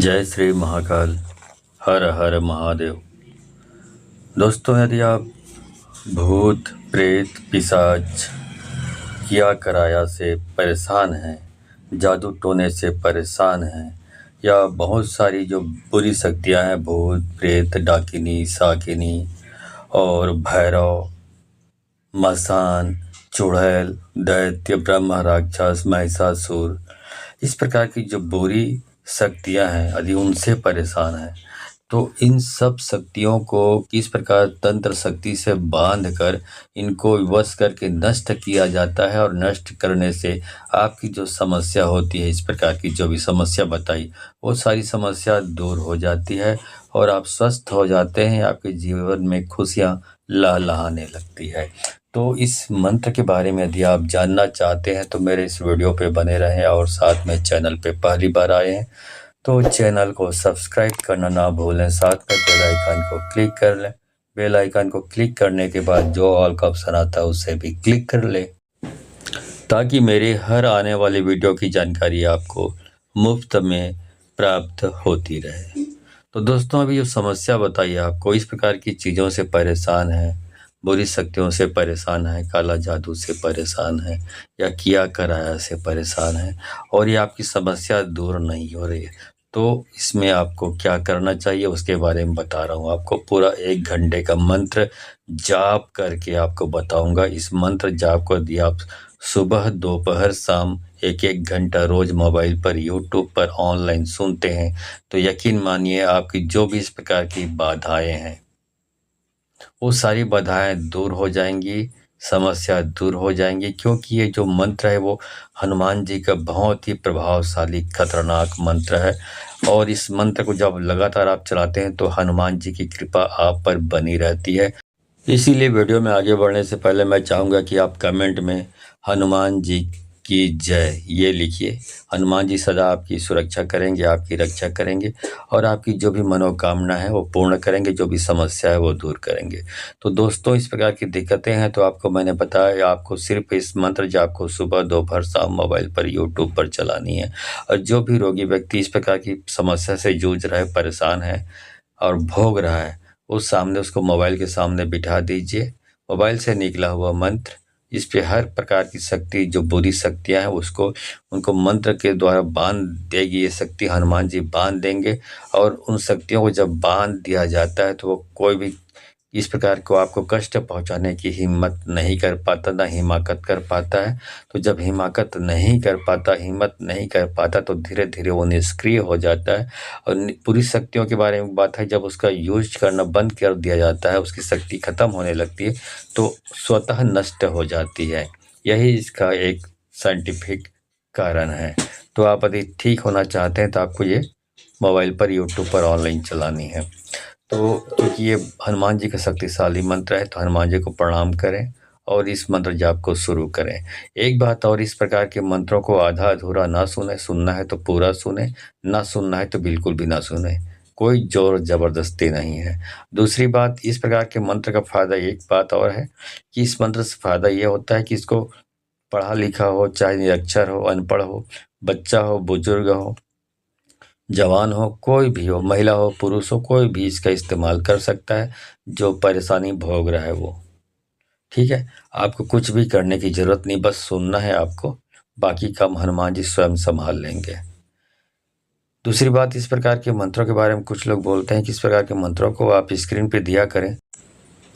जय श्री महाकाल। हर हर महादेव। दोस्तों, यदि आप भूत प्रेत पिशाच किया कराया से परेशान हैं, जादू टोने से परेशान हैं, या बहुत सारी जो बुरी शक्तियां हैं, भूत प्रेत डाकिनी शाकिनी और भैरव मसान चुड़ैल दैत्य ब्रह्म राक्षस महिषासुर, इस प्रकार की जो बुरी शक्तियां हैं, यदि उनसे परेशान हैं तो इन सब शक्तियों को किस प्रकार तंत्र शक्ति से बांध कर इनको वश करके नष्ट किया जाता है, और नष्ट करने से आपकी जो समस्या होती है, इस प्रकार की जो भी समस्या बताई, वो सारी समस्या दूर हो जाती है और आप स्वस्थ हो जाते हैं। आपके जीवन में खुशियां लहलहाने लगती है। तो इस मंत्र के बारे में यदि आप जानना चाहते हैं तो मेरे इस वीडियो पे बने रहें, और साथ में चैनल पे पहली बार आए हैं तो चैनल को सब्सक्राइब करना ना भूलें, साथ में बेल आइकन को क्लिक कर लें। बेल आइकन को क्लिक करने के बाद जो ऑल का ऑप्शन आता है उसे भी क्लिक कर लें, ताकि मेरे हर आने वाली वीडियो की जानकारी आपको मुफ्त में प्राप्त होती रहे। तो दोस्तों, अभी जो समस्या बताइए, आपको इस प्रकार की चीज़ों से परेशान है, बुरी शक्तियों से परेशान है, काला जादू से परेशान है, या किया कराया से परेशान है, और ये आपकी समस्या दूर नहीं हो रही है, तो इसमें आपको क्या करना चाहिए उसके बारे में बता रहा हूँ। आपको पूरा 1 घंटे का मंत्र जाप करके आपको बताऊंगा। इस मंत्र जाप को यदि आप सुबह दोपहर शाम 1-1 घंटा रोज मोबाइल पर यूट्यूब पर ऑनलाइन सुनते हैं तो यकीन मानिए आपकी जो भी इस प्रकार की बाधाएं हैं वो सारी बाधाएं दूर हो जाएंगी, समस्या दूर हो जाएंगी। क्योंकि ये जो मंत्र है वो हनुमान जी का बहुत ही प्रभावशाली खतरनाक मंत्र है, और इस मंत्र को जब लगातार आप चलाते हैं तो हनुमान जी की कृपा आप पर बनी रहती है। इसीलिए वीडियो में आगे बढ़ने से पहले मैं चाहूँगा कि आप कमेंट में हनुमान जी की जय ये लिखिए। हनुमान जी सदा आपकी सुरक्षा करेंगे, आपकी रक्षा करेंगे, और आपकी जो भी मनोकामना है वो पूर्ण करेंगे, जो भी समस्या है वो दूर करेंगे। तो दोस्तों, इस प्रकार की दिक्कतें हैं तो आपको मैंने बताया, आपको सिर्फ इस मंत्र जाप को सुबह दोपहर शाम मोबाइल पर यूट्यूब पर चलानी है। और जो भी रोगी व्यक्ति इस प्रकार की समस्या से जूझ रहा है, परेशान है और भोग रहा है, उस सामने उसको मोबाइल के सामने बिठा दीजिए। मोबाइल से निकला हुआ मंत्र, इस पे हर प्रकार की शक्ति, जो बुरी शक्तियां हैं उसको उनको मंत्र के द्वारा बांध देगी। ये शक्ति हनुमान जी बांध देंगे, और उन शक्तियों को जब बांध दिया जाता है तो वो कोई भी इस प्रकार को आपको कष्ट पहुंचाने की हिम्मत नहीं कर पाता, ना हिमाकत कर पाता है। तो जब हिमाकत नहीं कर पाता, हिम्मत नहीं कर पाता, तो धीरे धीरे वो निष्क्रिय हो जाता है। और पूरी शक्तियों के बारे में बात है, जब उसका यूज करना बंद कर दिया जाता है, उसकी शक्ति खत्म होने लगती है तो स्वतः नष्ट हो जाती है। यही इसका एक साइंटिफिक कारण है। तो आप यदि ठीक होना चाहते हैं तो आपको ये मोबाइल पर यूट्यूब पर ऑनलाइन चलानी है। तो क्योंकि ये हनुमान जी का शक्तिशाली मंत्र है तो हनुमान जी को प्रणाम करें और इस मंत्र जाप को शुरू करें। एक बात और, इस प्रकार के मंत्रों को आधा अधूरा ना सुने, सुनना है तो पूरा सुने, ना सुनना है तो बिल्कुल भी ना सुने। कोई जोर जबरदस्ती नहीं है। दूसरी बात, इस प्रकार के मंत्र का फायदा, एक बात और है कि इस मंत्र से फायदा ये होता है कि इसको पढ़ा लिखा हो, चाहे निरक्षर हो, अनपढ़ हो, बच्चा हो, बुजुर्ग हो, जवान हो, कोई भी हो, महिला हो, पुरुष हो, कोई भी इसका इस्तेमाल कर सकता है जो परेशानी भोग रहा है वो। ठीक है, आपको कुछ भी करने की जरूरत नहीं, बस सुनना है आपको, बाकी काम हनुमान जी स्वयं संभाल लेंगे। दूसरी बात, इस प्रकार के मंत्रों के बारे में कुछ लोग बोलते हैं कि इस प्रकार के मंत्रों को आप स्क्रीन पे दिया करें।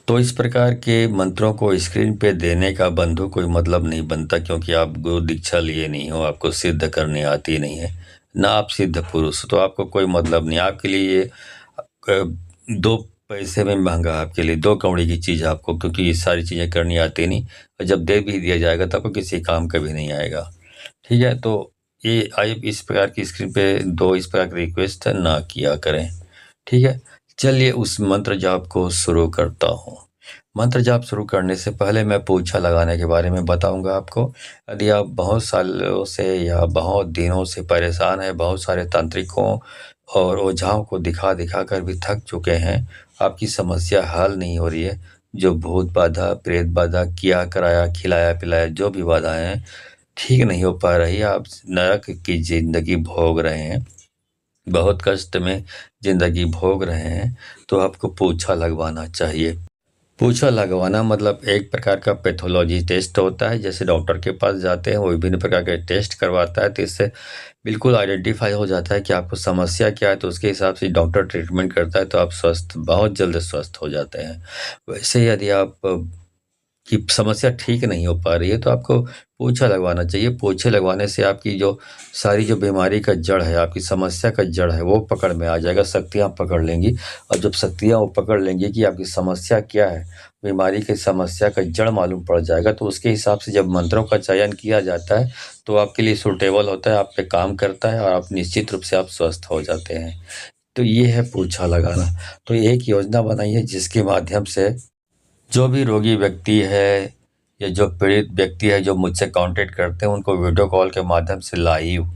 तो इस प्रकार के मंत्रों को स्क्रीन पे देने का बंधु कोई मतलब नहीं बनता, क्योंकि आप गुरु दीक्षा लिए नहीं हो, आपको सिद्ध करने आती नहीं है, ना आप सिद्ध पुरुष, तो आपको कोई मतलब नहीं। आपके लिए ये 2 पैसे में महंगा, आपके लिए 2 कौड़ी की चीज़ आपको, क्योंकि ये सारी चीज़ें करनी आती नहीं, और जब दे भी दिया जाएगा तो आपको किसी काम का भी नहीं आएगा। ठीक है, तो ये आई इस प्रकार की स्क्रीन पे दो इस प्रकार की रिक्वेस्ट ना किया करें। ठीक है, चलिए उस मंत्र जाप को शुरू करता हूँ। मंत्र जाप शुरू करने से पहले मैं पोछा लगाने के बारे में बताऊंगा आपको। यदि आप बहुत सालों से या बहुत दिनों से परेशान हैं, बहुत सारे तांत्रिकों और ओझाओं को दिखा दिखा कर भी थक चुके हैं, आपकी समस्या हल नहीं हो रही है, जो भूत बाधा, प्रेत बाधा, किया कराया, खिलाया पिलाया, जो भी बाधाएं हैं ठीक नहीं हो पा रही, आप नरक की जिंदगी भोग रहे हैं, बहुत कष्ट में ज़िंदगी भोग रहे हैं, तो आपको पोछा लगवाना चाहिए। पोछा लगवाना मतलब एक प्रकार का पैथोलॉजी टेस्ट होता है। जैसे डॉक्टर के पास जाते हैं, वो विभिन्न प्रकार के टेस्ट करवाता है, तो इससे बिल्कुल आइडेंटिफ़ाई हो जाता है कि आपको समस्या क्या है, तो उसके हिसाब से डॉक्टर ट्रीटमेंट करता है, तो आप बहुत जल्द स्वस्थ हो जाते हैं। वैसे यदि आप की समस्या ठीक नहीं हो पा रही है, तो आपको पोछा लगवाना चाहिए। पोछे लगवाने से आपकी जो सारी जो बीमारी का जड़ है, आपकी समस्या का जड़ है, वो पकड़ में आ जाएगा, शक्तियाँ पकड़ लेंगी। और जब शक्तियाँ वो पकड़ लेंगी कि आपकी समस्या क्या है, बीमारी की समस्या का जड़ मालूम पड़ जाएगा, तो उसके हिसाब से जब मंत्रों का चयन किया जाता है, तो आपके लिए सूटेबल होता है, आप पे काम करता है और आप निश्चित रूप से आप स्वस्थ हो जाते हैं। तो ये है पोछा लगाना। तो एक योजना बनाइए जिसके माध्यम से जो भी रोगी व्यक्ति है या जो पीड़ित व्यक्ति है जो मुझसे कांटेक्ट करते हैं, उनको वीडियो कॉल के माध्यम से लाइव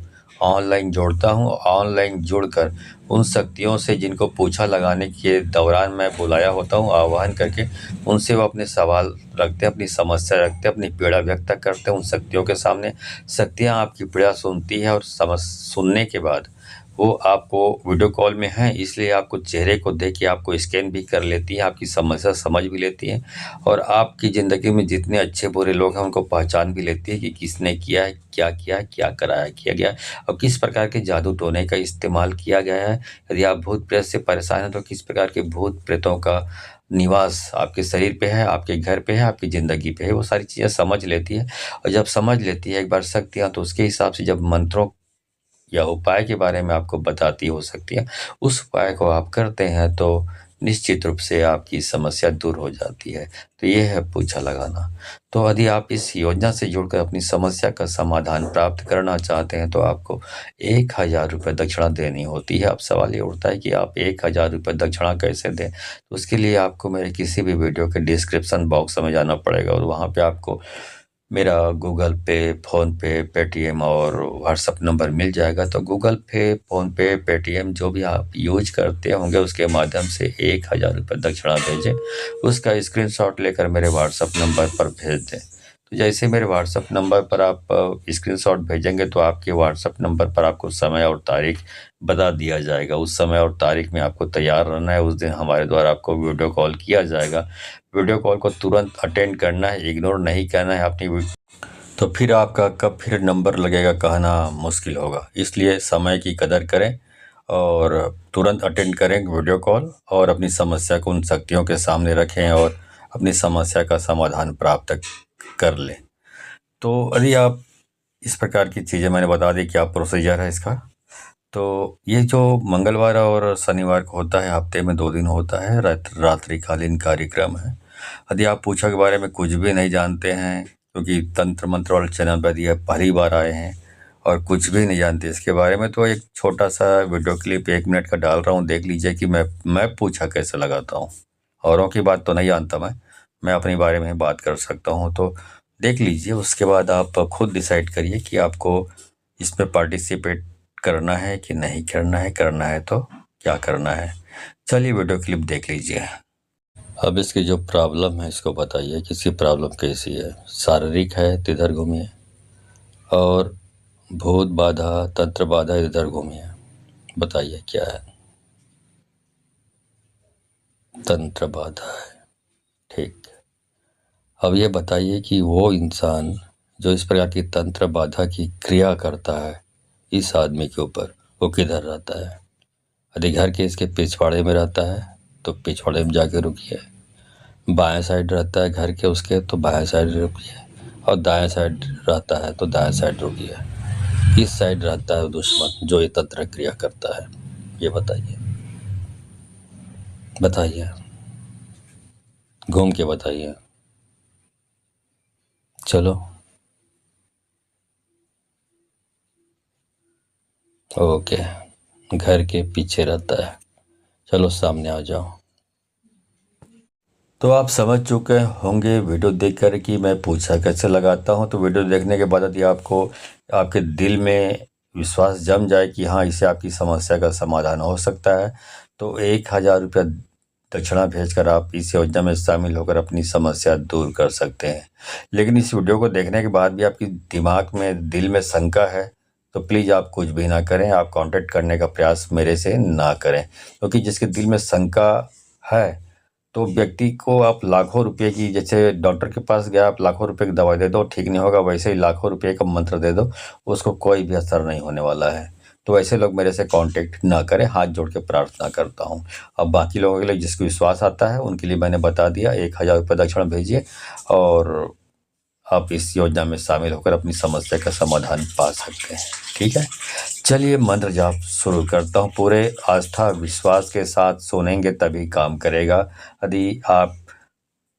ऑनलाइन जोड़ता हूँ। ऑनलाइन जुड़कर उन शक्तियों से जिनको पोछा लगाने के दौरान मैं बुलाया होता हूँ, आह्वान करके उनसे वो अपने सवाल रखते हैं, अपनी समस्या रखते हैं, अपनी पीड़ा व्यक्त करते हैं उन शक्तियों के सामने। शक्तियाँ आपकी पीड़ा सुनती है और सुनने के बाद वो आपको वीडियो कॉल में हैं, इसलिए आपको चेहरे को देख के आपको स्कैन भी कर लेती है, आपकी समस्या समझ भी लेती है और आपकी ज़िंदगी में जितने अच्छे बुरे लोग हैं उनको पहचान भी लेती है कि किसने किया है, क्या कराया किया गया है और किस प्रकार के जादू टोने का इस्तेमाल किया गया है। यदि आप भूत प्रेत से परेशान हैं, तो किस प्रकार के भूत प्रेतों का निवास आपके शरीर पे है, आपके घर पे है, आपकी ज़िंदगी पे है, वो सारी चीज़ें समझ लेती है। और जब समझ लेती है एक बार शक्तियाँ, तो उसके हिसाब से जब मंत्रों या उपाय के बारे में आपको बताती हो सकती है, उस उपाय को आप करते हैं तो निश्चित रूप से आपकी समस्या दूर हो जाती है। तो ये है पोछा लगाना। तो यदि आप इस योजना से जुड़कर अपनी समस्या का समाधान प्राप्त करना चाहते हैं, तो आपको 1000 रुपये दक्षिणा देनी होती है। अब सवाल ये उठता है कि आप 1000 रुपये दक्षिणा कैसे दें? तो उसके लिए आपको मेरे किसी भी वीडियो के डिस्क्रिप्शन बॉक्स में जाना पड़ेगा और वहाँ पे आपको मेरा गूगल पे, फ़ोनपे, पेटीएम और व्हाट्सएप नंबर मिल जाएगा। तो गूगल पे, फ़ोनपे, पेटीएम जो भी आप यूज़ करते होंगे उसके माध्यम से 1000 रुपये दक्षिणा भेजें। उसका स्क्रीनशॉट लेकर मेरे व्हाट्सएप नंबर पर भेज दें। तो जैसे मेरे व्हाट्सएप नंबर पर आप स्क्रीनशॉट भेजेंगे, तो आपके व्हाट्सएप नंबर पर आपको समय और तारीख बता दिया जाएगा। उस समय और तारीख में आपको तैयार रहना है। उस दिन हमारे द्वारा आपको वीडियो कॉल किया जाएगा। वीडियो कॉल को तुरंत अटेंड करना है, इग्नोर नहीं करना है अपनी तो फिर आपका कब फिर नंबर लगेगा कहना मुश्किल होगा। इसलिए समय की कदर करें और तुरंत अटेंड करें वीडियो कॉल और अपनी समस्या को उन शक्तियों के सामने रखें और अपनी समस्या का समाधान प्राप्त कर लें। तो यदि आप इस प्रकार की चीज़ें मैंने बता दी, क्या प्रोसीजर है इसका। तो ये जो मंगलवार और शनिवार को होता है, हफ्ते में 2 दिन होता है, रात्रिकालीन कार्यक्रम है। यदि आप पूछा के बारे में कुछ भी नहीं जानते हैं, क्योंकि तंत्र मंत्र वाले चैनल पर यदि आप पहली बार आए हैं और कुछ भी नहीं जानते इसके बारे में, तो एक छोटा सा वीडियो क्लिप 1 मिनट का डाल रहा हूँ, देख लीजिए कि मैं पूछा कैसे लगाता हूँ। औरों की बात तो नहीं जानता मैं अपने बारे में बात कर सकता हूँ। तो देख लीजिए, उसके बाद आप खुद डिसाइड करिए कि आपको इसमें पार्टिसिपेट करना है कि नहीं करना है तो क्या करना है। चलिए वीडियो क्लिप देख लीजिए। अब इसकी जो प्रॉब्लम है इसको बताइए कि इसकी प्रॉब्लम कैसी है। शारीरिक है तो इधर घूमिए, और भूत बाधा, तंत्र बाधा इधर घूमिए। बताइए क्या है। तंत्र बाधा है, ठीक। अब ये बताइए कि वो इंसान जो इस प्रकार की तंत्र बाधा की क्रिया करता है इस आदमी के ऊपर, वो किधर रहता है। यदि घर के इसके पिछवाड़े में रहता है तो पिछवाड़े में जाके रुकिए। बाएं साइड रहता है घर के उसके तो बाएं साइड रुकिए, और दाएं साइड रहता है तो दाएं साइड रुकिए। किस साइड रहता है दुश्मन जो ये तंत्र क्रिया करता है, ये बताइए। बताइए, घूम के बताइए। चलो, ओके, घर के पीछे रहता है। चलो सामने आ जाओ। तो आप समझ चुके होंगे वीडियो देखकर कि मैं पूछा कैसे लगाता हूं। तो वीडियो देखने के बाद यदि आपको आपके दिल में विश्वास जम जाए कि हाँ, इससे आपकी समस्या का समाधान हो सकता है, तो 1000 रुपया दक्षिणा भेजकर आप इस योजना में शामिल होकर अपनी समस्या दूर कर सकते हैं। लेकिन इस वीडियो को देखने के बाद भी आपकी दिमाग में, दिल में शंका है, तो प्लीज़ आप कुछ भी ना करें, आप कांटेक्ट करने का प्रयास मेरे से ना करें, क्योंकि जिसके दिल में शंका है तो व्यक्ति को आप लाखों रुपए की, जैसे डॉक्टर के पास गया आप लाखों रुपए की दवाई दे दो, ठीक नहीं होगा, वैसे ही लाखों रुपए का मंत्र दे दो, उसको कोई भी असर नहीं होने वाला है। तो ऐसे लोग मेरे से कांटेक्ट ना करें, हाथ जोड़ के प्रार्थना करता हूँ। अब बाकी लोगों के लिए जिसको विश्वास आता है उनके लिए मैंने बता दिया, 1000 रुपये दक्षिणा भेजिए और आप इस योजना में शामिल होकर अपनी समस्या का समाधान पा सकते हैं। ठीक है, चलिए मंत्र जाप शुरू करता हूँ। पूरे आस्था विश्वास के साथ सुनेंगे तभी काम करेगा। यदि आप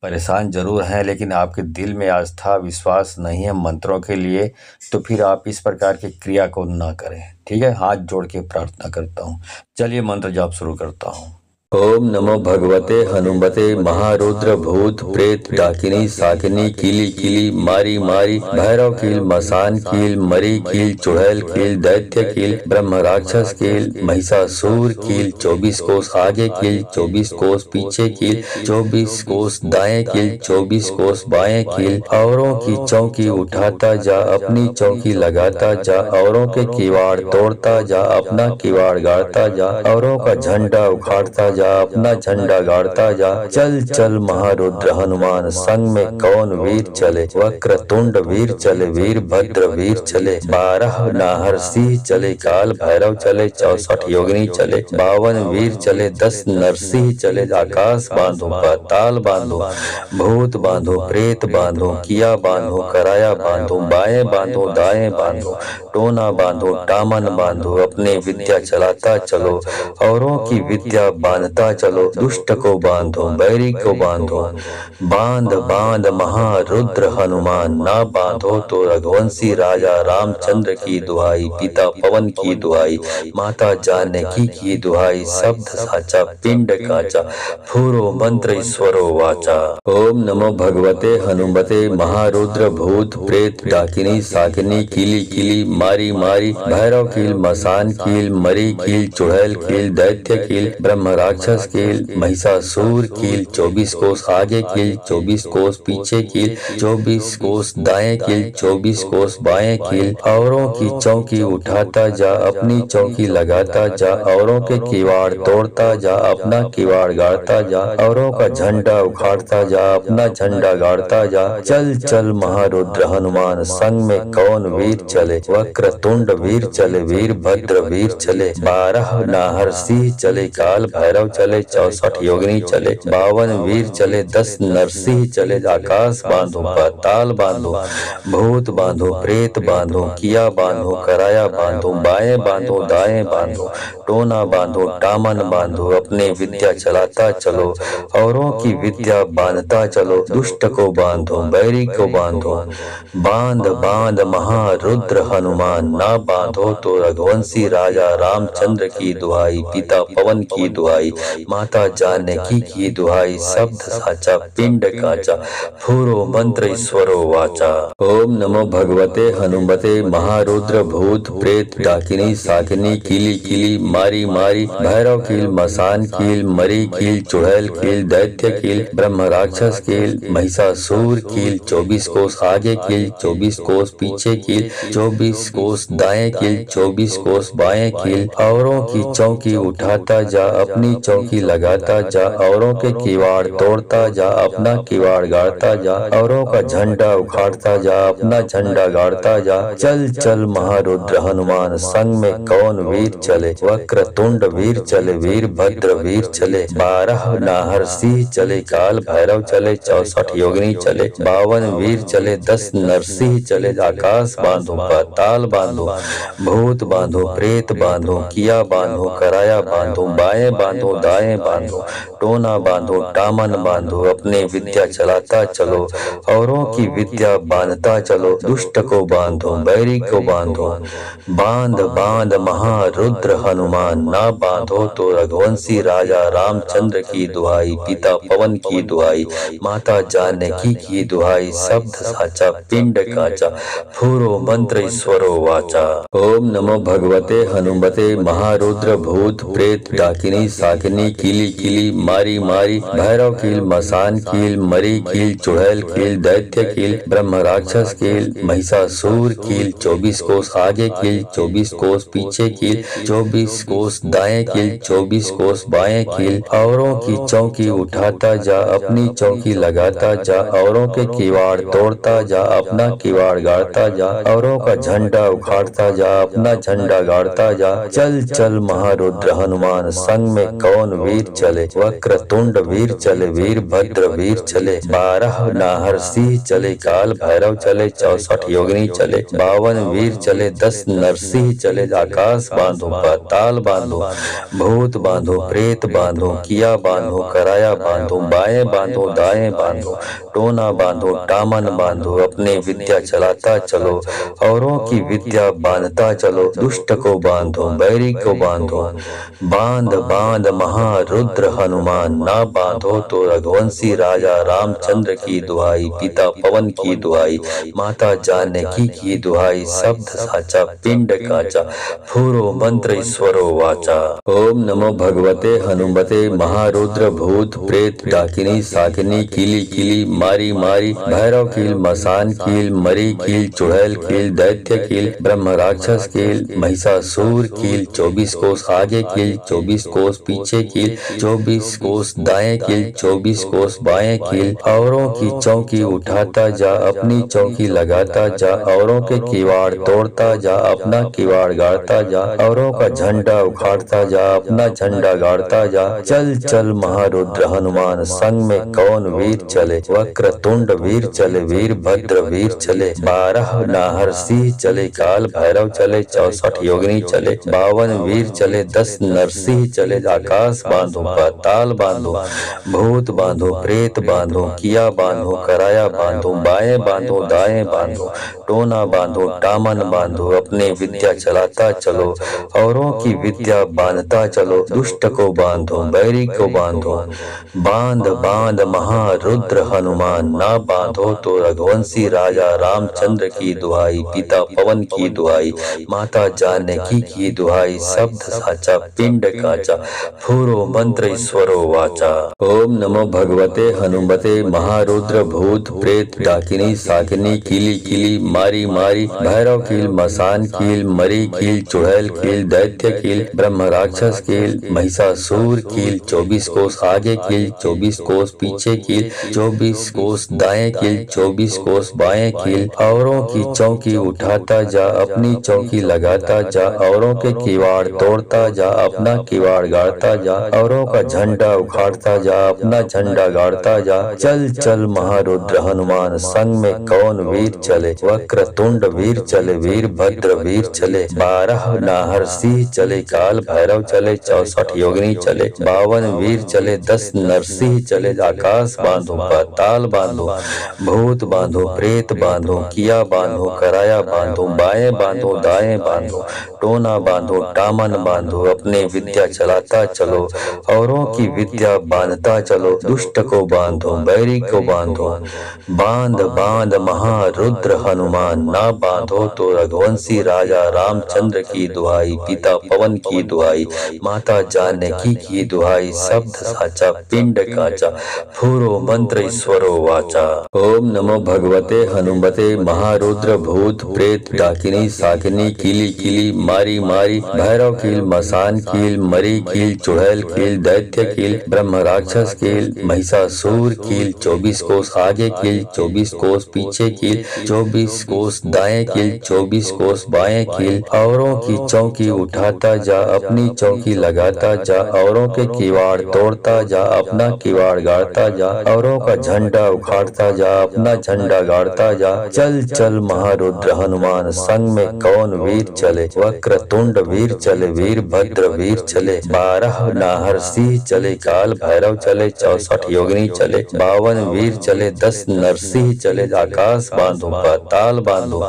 परेशान जरूर हैं लेकिन आपके दिल में आस्था विश्वास नहीं है मंत्रों के लिए, तो फिर आप इस प्रकार की क्रिया को ना करें। ठीक है, हाथ जोड़ के प्रार्थना करता हूँ। चलिए मंत्र जाप शुरू करता हूँ। ओम नमो भगवते हनुमते महारुद्र भूत प्रेत डाकिनी साकिनी कीली कीली मारी मारी भैरव कील मसान कील मरी कील चुड़ैल कील दैत्य कील ब्रह्म राक्षस कील महिषासुर कील 24 कोस आगे कील 24 कोस पीछे कील 24 कोस दाएं कील 24 कोस बाएं कील औरों की चौकी उठाता जा अपनी चौकी लगाता जा औरों के किवाड़ तोड़ता जा अपना किवाड़ गाड़ता जा औरों का झंडा उखाड़ता जा अपना झंडा गाड़ता जा। चल चल महारुद्र हनुमान संग में कौन वीर चले वक्र तुंड वीर चले वीर भद्र वीर चले 12 नाहर सिंह चले काल भैरव चले 64 योगिनी चले 52 वीर चले 10 नरसिंह चले आकाश बांधो पाताल बांधो भूत बांधो प्रेत बांधो किया बांधो कराया बांधो बाएं बांधो दाएं बांधो टोना बांधो टामन बांधो अपने विद्या चलाता चलो औरों की विद्या बांधता चलो दुष्ट को बांधो बैरी को बांधो बांध बांध महारुद्र हनुमान ना बांधो तो रघुवंशी राजा रामचंद्र की दुहाई पिता पवन की दुहाई माता जानकी की दुहाई शब्द साचा पिंड काचा फूरो मंत्र ईश्वरो वाचा। ओम नमो भगवते हनुमते महारुद्र भूत प्रेत डाकिनी साकिनी कीली कीली मारी मारी भैरव कील मसान कील मरी कील चुड़ैल कील दैत्य कील ब्रह्म राक्षस कील महिषासुर कील 24 कोस आगे कील 24 कोस पीछे कील 24 कोस दाएं कील 24 कोस बाएं कील औरों की चौकी उठाता जा अपनी चौकी लगाता जा औरों के किवाड़ तोड़ता जा अपना किवाड़ गाड़ता जा औरों का झंडा उखाड़ता जा अपना झंडा गाड़ता जा। चल चल महारुद्र हनुमान संग में कौन वीर चले वक्र तुंड वीर चले वीर भद्र वीर चले 12 नाहर सिंह चले काल भैरव चले 64 योगिनी चले 52 वीर चले 10 नरसिंह चले आकाश बांधो पाताल बांधो भूत बांधो प्रेत बांधो किया बांधो कराया बांधो बाएं बांधो दाएं बांधो टोना बांधो टामन बांधो अपने विद्या चलाता चलो औरों की विद्या बांधता चलो दुष्ट को बांधो बैरी को बांधो बांध बांध महारुद्र हनुमान ना बांधो तो रघुवंशी राजा रामचंद्र की दुहाई पिता पवन की दुहाई माता जानकी की दुहाई शब्द साचा पिंड काचा फूरो मंत्र ईश्वरो वाचा। ओम नमो भगवते हनुमते महारुद्र भूत प्रेत डाकिनी साकिनी कीली कीली मारी मारी भैरव कील मसान कील मरी कील चुड़ैल कील दैत्य कील ब्रह्म राक्षस कील महिषासुर कील 24 कोस आगे कील 24 कोस पीछे कील 24 कोस दाएं कील 24 कोस बाएं कील औरों की चौकी उठाता जा अपनी चौकी लगाता जा औरों के किवाड़ तोड़ता जा अपना किवाड़ गाड़ता जा औरों का झंडा उखाड़ता जा अपना झंडा गाड़ता जा। चल चल महारुद्र हनुमान संग में कौन वीर चले वक्र तुंड वीर चले वीर भद्र वीर चले 12 नाहर सिंह चले काल भैरव चले 64 योगिनी चले 52 वीर चले 10 नरसिंह चले आकाश बांधो पाताल बांधो भूत बांधो प्रेत बांधो किया बांधो कराया बांधो बाएं बांधो दाएं बांधो टोना बांधो टामन बांधो अपने विद्या चलाता चलो औरों की विद्या बांधता चलो दुष्ट को बांधो बैरी को बांधो बांध बांध महारुद्र हनुमान ना बांधो तो रघुवंशी राजा रामचंद्र की दुहाई पिता पवन की दुहाई माता जानकी की दुहाई शब्द साचा पिंड काचा फूरो मंत्र ईश्वरो वाचा। ओम नमो भगवते हनुमते महारुद्र भूत प्रेत डाकिनी साकिनी साकिनी कीली कीली मारी मारी भैरव कील मसान कील मरी कील चुड़ैल कील दैत्य कील ब्रह्म राक्षस कील महिषासुर कील 24 कोस आगे कील 24 कोस पीछे कील 24 कोस दाएं कील 24 कोस बाएं कील औरों की चौकी उठाता जा अपनी चौकी लगाता जा औरों के किवाड़ तोड़ता जा अपना किवाड़ गाड़ता जा औरों का झंडा उखाड़ता जा अपना झंडा गाड़ता जा चल चल महारुद्र हनुमान संग में कौन वीर चले वक्रतुंड वीर चले वीर भद्र वीर चले 12 नाहर सिंह चले काल भैरव चले 64 योगिनी चले 52 वीर चले 10 नरसिंह चले आकाश बांधो पाताल बांधो भूत बांधो प्रेत बांधो किया बांधो कराया बांधो बाएं बांधो दाएं बांधो टोना बांधो टामन बांधो अपने विद्या चलाता चलो औरों की विद्या बांधता चलो दुष्ट को बांधो बैरी को बांधो बांध बांध महारुद्र हनुमान ना बांधो तो रघुवंशी राजा रामचंद्र की दुहाई पिता पवन की दुहाई माता जानकी की दुहाई शब्द साचा पिंड काचा फूरो मंत्र ईश्वरो वाचा। ओम नमो भगवते हनुमते महारुद्र भूत प्रेत डाकिनी साकिनी कीली कीली मारी मारी भैरव कील मसान कील मरी कील चुड़ैल कील दैत्य कील ब्रह्म राक्षस कील महिषासुर कील 24 कोस आगे कील 24 कोस पीछे कील 24 कोस दाएं कील 24 कोस बाएं कील औरों की चौकी उठाता जा अपनी चौकी लगाता जा औरों के किवाड़ तोड़ता जा अपना किवाड़ गाड़ता जा औरों का झंडा उखाड़ता जा अपना झंडा गाड़ता जा चल चल महारुद्र हनुमान संग में कौन वीर चले वक्रतुंड वीर चले वीर भद्र वीर चले 12 नाहर सिंह चले काल भैरव चले 64 योगिनी चले 52 वीर चले 10 नरसिंह चले आकाश बांधो पाताल बांधो भूत बांधो प्रेत बांधो किया बांधो कराया बांधो बाएं बांधो दाएं बांधो टोना बांधो टामन बांधो अपने विद्या चलाता चलो औरों की विद्या बांधता चलो दुष्ट को बांधो बैरी को बांधो बांध बांध महारुद्र हनुमान ना बांधो तो रघुवंशी राजा रामचंद्र की दुहाई पिता पवन की दुहाई माता जानकी की दुहाई शब्द साचा पिंड काचा फूरो मंत्र ईश्वरो वाचा। ओम नमो भगवते हनुमते महारुद्र भूत प्रेत डाकिनी साकिनी कीली कीली मारी मारी भैरव कील मसान कील मरी कील चुड़ैल कील दैत्य कील ब्रह्म राक्षस कील महिषासुर कील 24 कोस आगे कील 24 कोस पीछे कील 24 कोस दाएं कील 24 कोस बाएं कील औरों की चौकी उठाता जा अपनी चौकी लगाता जा औरों के किवाड़ तोड़ता जा अपना किवाड़ गाड़ता जा औरों का झंडा उखाड़ता जा अपना झंडा गाड़ता जा चल चल महारुद्र हनुमान संग में कौन वीर चले वक्रतुंड वीर चले वीर भद्र वीर चले 12 नाहर सिंह चले काल भैरव चले 64 योगिनी चले 52 वीर चले 10 नरसिंह चले आकाश बांधो पाताल बांधो भूत बांधो प्रेत बांधो किया बांधो कराया बांधो बाएं बांधो दाएं बांधो टोना बांधो टामन बांधो अपने विद्या चलाता चलो औरों की विद्या बांधता चलो दुष्ट को बांधो बैरी को बांधो बांध बांध महारुद्र हनुमान ना बांधो तो रघुवंशी राजा रामचंद्र की दुहाई पिता पवन की दुहाई माता जानकी की दुहाई शब्द साचा पिंड काचा फूरो मंत्र ईश्वरो वाचा। ओम नमो भगवते हनुमते महारुद्र भूत प्रेत डाकिनी साकिनी कीली कीली मारी मारी भैरव कील मसान कील मरी कील चुड़ैल कील दैत्य कील ब्रह्म राक्षस कील महिषासुर कील 24 कोस आगे कील 24 कोस पीछे कील 24 कोस दाएं कील 24 कोस बाएं कील औरों की चौकी उठाता जा अपनी चौकी लगाता जा औरों के किवाड़ तोड़ता जा अपना किवाड़ गाड़ता जा औरों का झंडा उखाड़ता जा अपना झंडा गाड़ता जा चल चल महारुद्र हनुमान संग में कौन वीर चले वक्रतुंड वीर चले वीर भद्र वीर चले 12 नाहर सिंह चले काल भैरव चले 64 योगिनी चले 52 वीर चले 10 नरसिंह चले आकाश बांधो पाताल बांधो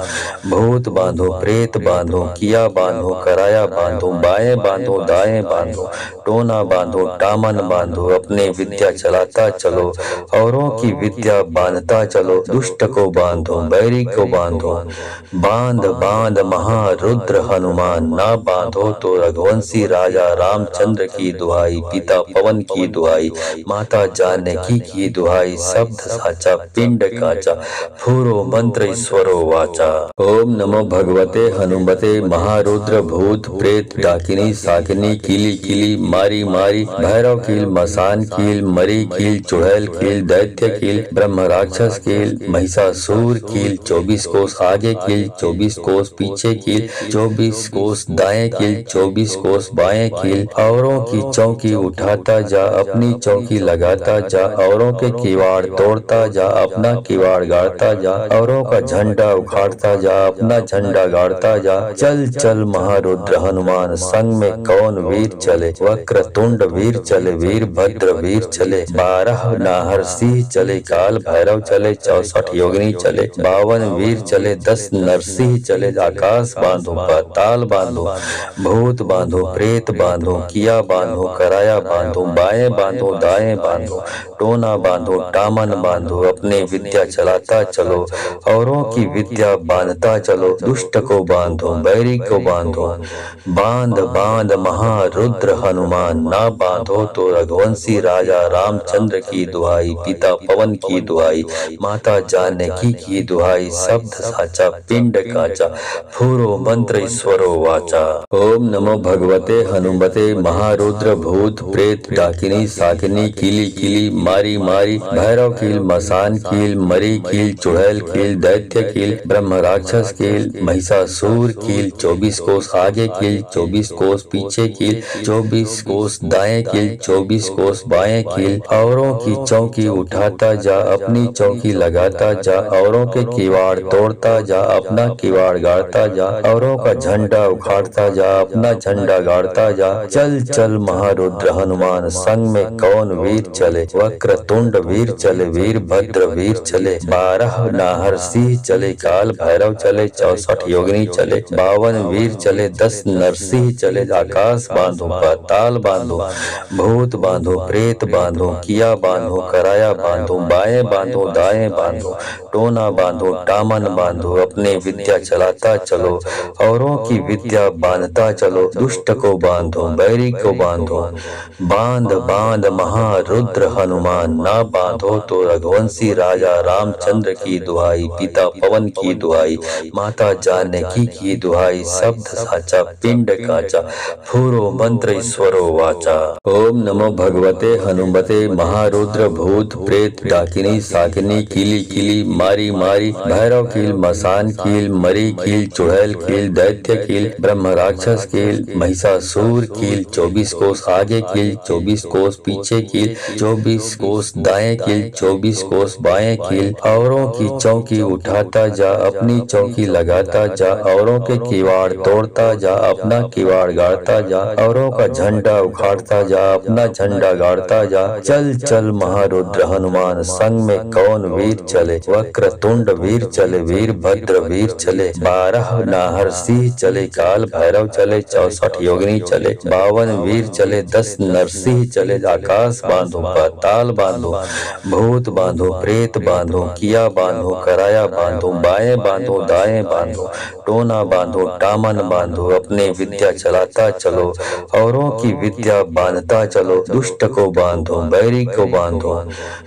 भूत बांधो प्रेत बांधो किया बांधो कराया बांधो बाएं बांधो दाएं बांधो टोना बांधो टामन बांधो अपने विद्या चलाता चलो औरों की विद्या बांधता चलो दुष्ट को बांधो बैरी को बांधो बांध बांध महारुद्र हनुमान ना बांधो तो रघुवंशी राजा रामचंद्र की की दुहाई, पिता पवन की दुहाई, माता जानकी की दुहाई, शब्द साचा पिंड काचा, फूरो मंत्र ईश्वरो वाचा। ओम नमो भगवते हनुमते महारुद्र भूत प्रेत डाकिनी साकिनी कीली कीली मारी मारी, भैरव कील मसान कील मरी कील चुड़ैल कील दैत्य कील ब्रह्म राक्षस कील महिषासुर कील, 24 कोस आगे कील 24 कोस पीछे कील, 24 कोस दाएं कील 24 कोस बाएं कील, औरों की चौकी उठाता जा अपनी चौकी लगाता जा, औरों के किवाड़ तोड़ता जा अपना किवाड़ गाड़ता जा, औरों का झंडा उखाड़ता जा अपना झंडा गाड़ता जा। चल चल महारुद्र हनुमान संग में कौन वीर चले, वक्र तुंड वीर चले वीरभद्र वीर चले, 12 नाहर सिंह चले काल भैरव चले, 64 योगिनी चले, 52 वीर चले, 10 नरसिंह चले, आकाश बांधो पाताल बांधो, भूत बांधो प्रेत बांधो, किया बांधो कराया बांधो, बाएं बांधो दाएं बांधो, टोना बांधो टामन बांधो, अपने विद्या चलाता चलो औरों की विद्या बांधता चलो, दुष्ट को बांधो बैरी को बांधो, बांध बांध महारुद्र हनुमान, ना बांधो तो रघुवंशी राजा रामचंद्र की दुहाई, पिता पवन की दुहाई, माता जानकी की दुहाई, शब्द साचा पिंड काचा, फूरो मंत्र ईश्वरो वाचा। ओम नमो भगवते हनुमते महारुद्र भूत प्रेत डाकिनी साकिनी कीली कीली मारी मारी, भैरव कील मसान कील मरी कील चुड़ैल कील दैत्य कील ब्रह्म राक्षस कील महिषासुर कील, 24 कोस आगे कील 24 कोस पीछे कील, 24 कोस दाएं कील 24 कोस बाएं कील, औरों की चौकी उठाता जा अपनी चौकी लगाता जा, औरों के किवाड़ तोड़ता जा अपना किवाड़ गाड़ता जा, औरों का झंडा उखाड़ता जा अपना झंडा गाड़ता जा। चल चल महारुद्र हनुमान संग में कौन वीर चले, वक्र तुंड वीर चले वीरभद्र वीर चले, 12 नाहर सिंह चले काल भैरव चले, 64 योगिनी चले, 52 वीर चले, 10 नरसिंह चले, आकाश बांधो पाताल बांधो, भूत बांधो प्रेत बांधो, किया बांधो कराया बांधो, बाएं बांधो दाएं बांधो, टोना बांधो टामन बांधो, अपने विद्या चलाता चलो औरों की विद्या बांधता चलो, दुष्ट को बांधो बैरी को बांधो, बांध बांध महारुद्र हनुमान, ना बांधो तो रघुवंशी राजा रामचंद्र की दुहाई, पिता पवन की दुहाई, माता जानकी की दुहाई, शब्द साचा पिंड काचा, फूरो मंत्र ईश्वरो वाचा। ओम नमो भगवते हनुमते महारुद्र भूत प्रेत डाकिनी साकिनी कीली कीली मारी मारी, भैरव कील मसान कील मरी कील चुड़ैल कील दैत्य कील ब्रह्म राक्षस कील महिषासुर कील, 24 कोस आगे कील 24 कोस पीछे कील, 24 कोस दाएं कील 24 कोस बाएं कील, औरों की चौकी उठाता जा अपनी चौकी लगाता जा, औरों के किवाड़ तोड़ता जा अपना किवाड़ गाड़ता जा, औरों का झंडा उखाड़ता जा अपना झंडा गाड़ता जा। चल चल महारुद्र हनुमान संग में कौन वीर चले, वक्र तुंड वीर चले वीरभद्र वीर चले, 12 नाहर सिंह चले काल भैरव चले, 64 योगिनी चले, 52 वीर चले, 10 नरसिंह चले, आकाश बांधो पाताल बांधो, भूत बांधो प्रेत बांधो, किया बांधो कराया बांधो, बाएं बांधो दाएं बांधो, टोना बांधो टामन बांधो, अपने विद्या चलाता चलो औरों की विद्या बांधता चलो, दुष्ट को बांधो बैरी को बांधो,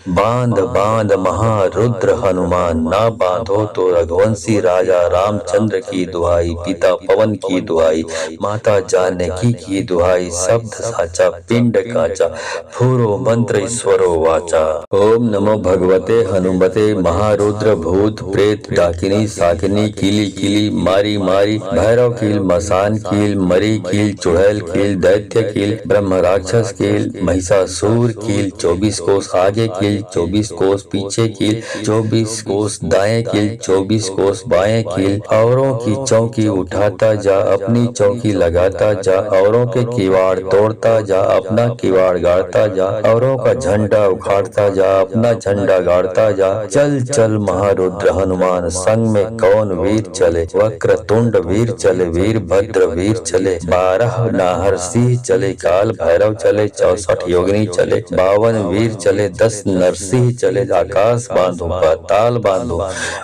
बांध बांध महारुद्र हनुमान, ना बांधो तो रघुवंशी राजा रामचंद्र की दुहाई, पिता पवन की दुहाई, माता जानकी की दुहाई, शब्द साचा पिंड काचा, फूरो मंत्र ईश्वरो वाचा। ओम नमो भगवते हनुमते महारुद्र भूत प्रेत डाकिनी साकिनी कीली कीली मारी मारी, भैरव कील मसान कील मरी कील चुड़ैल कील दैत्य कील ब्रह्म राक्षस कील महिषासुर कील, 24 कोस आगे कील 24 कोस पीछे कील, 24 कोस दाएं कील 24 कोस बाएं कील, औरों की चौकी उठाता जा अपनी चौकी लगाता जा, औरों के किवाड़ तोड़ता जा अपना किवाड़ गाड़ता जा, औरों का झंडा उखाड़ता जा अपना झंडा गाड़ता जा। चल चल महारुद्र हनुमान संग में कौन वीर चले, वक्र तुंड वीर चले वीरभद्र वीर चले, 12 नाहर सिंह चले काल भैरव चले, 64 योगिनी चले, 52 वीर चले, 10 नरसिंह चले, आकाश बांधो पाताल बांधो,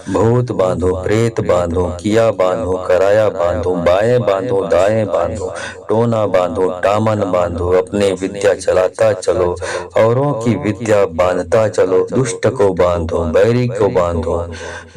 भूत बांधो प्रेत बांधो, किया बांधो कराया बांधो, बाएं बांधो दाएं बांधो, टोना बांधो टामन दामन बांधो, अपनी विद्या चलाता चलो, औरों की विद्या बांधता चलो, दुष्ट को बांधो, बैरी को बांधो,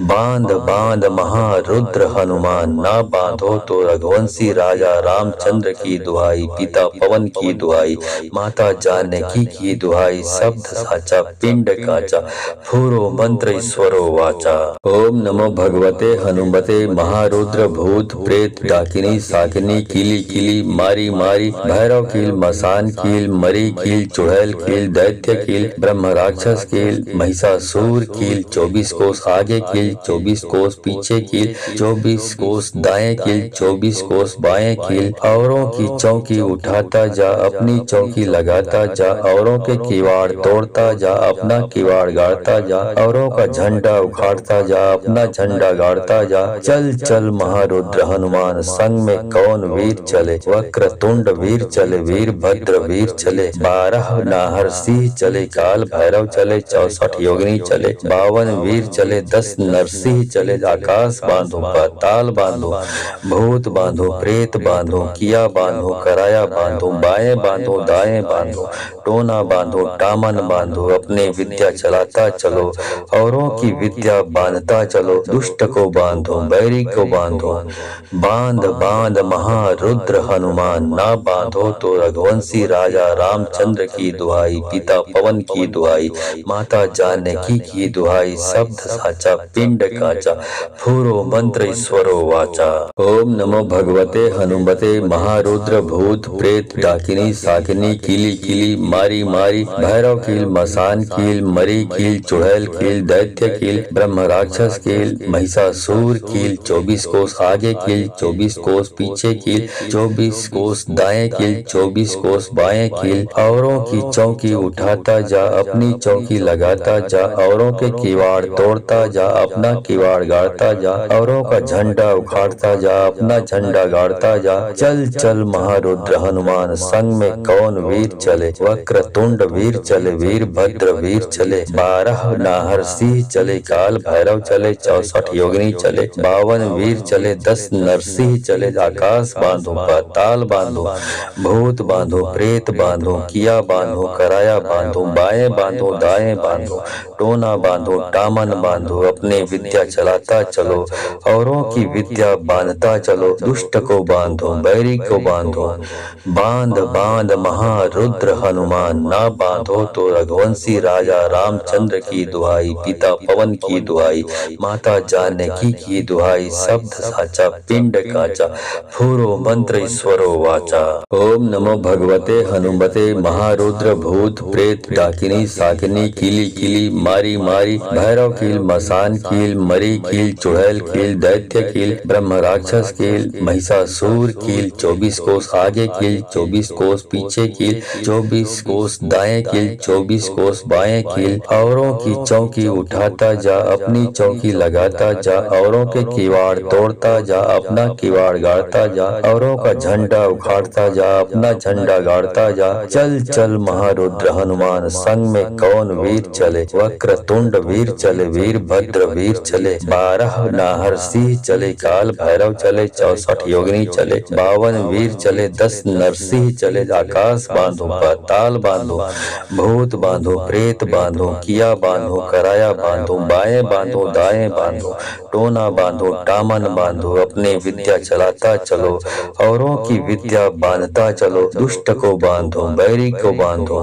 बांध बांध महारुद्र हनुमान, ना बांधो तो रघुवंशी राजा रामचंद्र की दुहाई, पिता पवन की दुहाई, माता जानकी की दुहाई, शब्द साचा पिंड काचा, फूरो मंत्र ईश्वरो वाचा। ओम नमो भगवते हनुमते महारुद्र भूत प्रेत डाकिनी साकिनी कीली कीली मारी मारी, भैरव कील मसान कील मरी कील चुड़ैल कील दैत्य कील ब्रह्म राक्षस कील महिषासुर कील, 24 कोस आगे कील 24 कोस पीछे कील, 24 कोस दाएं कील 24 कोस बाएं कील, औरों की चौकी उठाता जा, अपनी चौकी लगाता जा, औरों के किवाड़ तोड़ता जा, अपना किवाड़ गाड़ता जा, औरों का झंडा उखाड़ता जा, अपना झंडा गाड़ता जा। चल चल महारुद्र हनुमान, संग में कौन वीर चले, वक्र तुंड वीर चले, वीर भद्र वीर चले, 12 नाहर सिंह चले, काल भैरव चले, 64 योगिनी चले, 52 वीर चले, 10 नरसिंह चले, आकाश बांधो पाताल बांधो, भूत बांधो प्रेत बांधो, किया बांधो कराया बांधो, बाएं बांधो दाएं बांधो, टोना बांधो टामन बांधो, अपने विद्या चलाता चलो, औरों की विद्या बांधता चलो, दुष्ट को बांधो, बैरी को बांधो, बांध बांध महारुद्र हनुमान, ना बांधो तो रघुवंशी राजा रामचंद्र की दुहाई, पिता पवन की दुहाई, माता जानकी की दुहाई, शब्द साचा पिंड काचा, फूरो मंत्र ईश्वरो वाचा। ओम नमो भगवते हनुमते महारुद्र भूत प्रेत डाकिनी साकिनी कीली कीली मारी मारी, भैरव कील मसान कील मरी कील चुड़ैल कील दैत्य कील ब्रह्म राक्षस कील महिषासुर कील, 24 कोस आगे कील 24 कोस पीछे कील, 24 कोस दाएं कील 24 कोस बाएं कील, औरों की चौकी उठाता जा, अपनी चौकी लगाता जा, औरों के किवाड़ तोड़ता जा, अपना किवाड़ गाड़ता जा, औरों का झंडा उखाड़ता जा, अपना झंडा गाड़ता जा। चल चल महारुद्र हनुमान, संग में कौन वीर चले, वक्र तुंड वीर चले, वीर भद्र वीर चले, 12 नाहर सिंह चले, काल भैरव चले, 64 योगिनी चले, 52 वीर चले, 10 नरसिंह चले, आकाश बांधो पाताल बांधो, भूत बांधो प्रेत बांधो, किया बांधो कराया बांधो, बाएं बांधो दाएं बांधो, टोना बांधो टामन बांधो, अपने विद्या चलाता चलो, औरों की विद्या बांधता चलो, दुष्ट को बांधो, बैरी को बांधो, बांध बांध महारुद्र हनुमान, ना बांधो तो रघुवंशी राजा रामचंद्र की दुहाई, पिता पवन की दुहाई, माता जानकी की दुहाई, शब्द साचा पिंड काचा, फूरो मंत्र ईश्वरो वाचा। ओम नमो भगवते हनुमते महारुद्र भूत प्रेत डाकिनी साकिनी कीली कीली मारी मारी, भैरव कील मसान कील मरी कील चुड़ैल कील दैत्य कील ब्रह्म राक्षस कील महिषासुर कील, 24 कोस आगे कील 24 कोस पीछे कील, 24 कोस दाएं कील 24 कोस बाएं कील, औरों की चौकी उठाता जा, अपनी चौकी लगाता जा, औरों के किवाड़ तोड़ता जा, अपना किवाड़ गाड़ता जा, औरों का झंडा उखाड़ता जा, अपना झंडा गाड़ता जा। चल चल महारुद्र हनुमान, संग में कौन वीर चले, वक्र तुंड वीर चले, वीर भद्र वीर चले, 12 नाहर सिंह चले, काल भैरव चले, 64 योगिनी चले, 52 वीर चले, 10 नरसिंह चले, आकाश बांधो पाताल बांधो, भूत बांधो प्रेत बांधो, किया बांधो कराया बांधो, बाएं बांधो दाएं बांधो, टोना बांधो टामन बांधो, अपने विद्या चलाता चलो, औरों की विद्या बांधता चलो, दुष्ट को बांधो, बैरी को बांधो,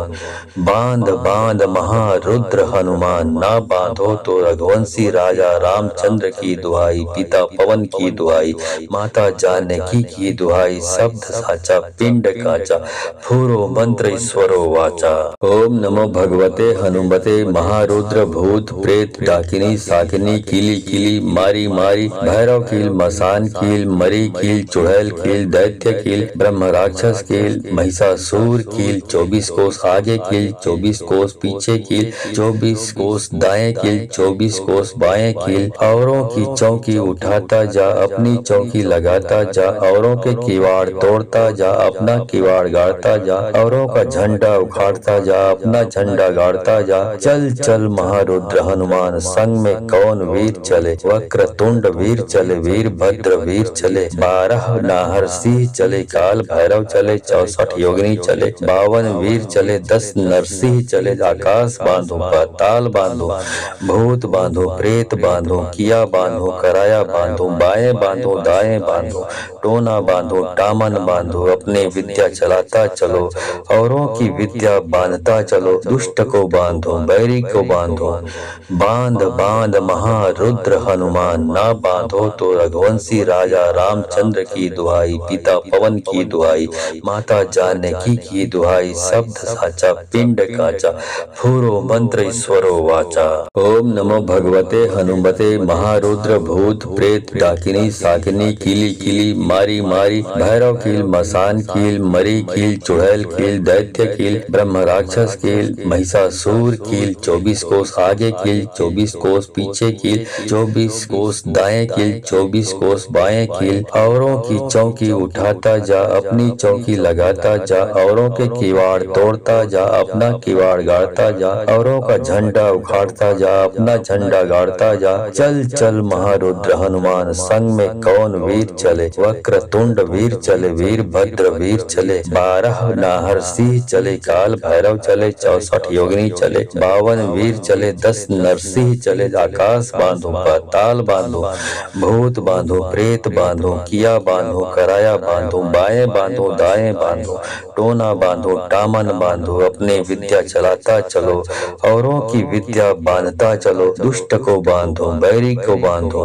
बांध बांध महारुद्र हनुमान, ना बांधो तो रघुवंशी राजा रामचंद्र की दुहाई, पिता पवन की दुहाई, माता जानकी की दुहाई, शब्द साचा पिंड काचा, फूरो मंत्र ईश्वरो वाचा। ओम नमो भगवते हनुमते महारुद्र भूत प्रेत डाकिनी साकिनी कीली कीली मारी मारी, भैरव कील मसान कील मरी कील चुड़ैल कील दैत्य कील ब्रह्म राक्षस कील महिषासुर कील, 24 कोस आगे कील 24 कोस पीछे कील, 24 कोस दाएं कील 24 कोस बाएं कील, औरों की चौकी उठाता जा, अपनी चौकी लगाता जा, औरों के किवाड़ तोड़ता जा, अपना किवाड़ गाड़ता जा, औरों का झंडा उखाड़ता जा, अपना झंडा गाड़ता जा। चल चल महारुद्र हनुमान, संग में कौन वीर चले, वक्र तुंड वीर चले, वीर भद्र वीर चले, 12 नाहर सिंह चले, काल भैरव चले, 64 योगिनी चले, 52 वीर चले, 10 नरसिंह चले, आकाश बांधो पाताल बांधो, भूत बांधो प्रेत बांधो, किया बांधो कराया बांधो, बाएं बांधो दाएं बांधो, टोना बांधो टामन बांधो, अपने विद्या चलाता चलो, औरों की विद्या बांधता चलो, दुष्ट को बांधो बैरी को बांधो, बांध बांध महारुद्र हनुमान, ना बांधो तो रघुवंशी राजा रामचंद्र की दुहाई, पिता पवन की दुहाई, माता जानकी की दुहाई, शब्द साचा पिंड काचा, फूरो मंत्र ईश्वरो वाचा। ओम नमो भगवते हनुमते महारुद्र भूत प्रेत डाकिनी साकिनी कीली कीली मारी मारी, भैरव कील मसान कील मरी कील चुड़ैल कील दैत्य कील ब्रह्म राक्षस कील महिषासुर कील, 24 कोस आगे कील 24 कोस पीछे कील, 24 कोस दाएं कील 24 कोस बाएं कील, औरों की चौकी उठाता जा अपनी चौकी लगाता जा, औरों के किवाड़ तोड़ता जा अपना किवाड़ गाड़ता जा, औरों का झंडा उखाड़ता जा अपना झंडा गाड़ता जा। चल चल महारुद्र हनुमान, संग में कौन वीर चले, वक्रतुंड वीर चले, वीर भद्र वीर चले, 12 नाहर सिंह चले, काल भैरव चले, 64 योगिनी चले, 52 वीर चले, 10 नरसिंह चले, आकाश बांधो पाताल बांधो, भूत बांधो प्रेत बांधो, किया बांधो कराया बांधो, बाएं बांधो दाएं बांधो, टोना बांधो टामन बांधो, अपने विद्या चलाता चलो, औरों की विद्या बांधता चलो, दुष्ट को बांधो बैरी को बांधो,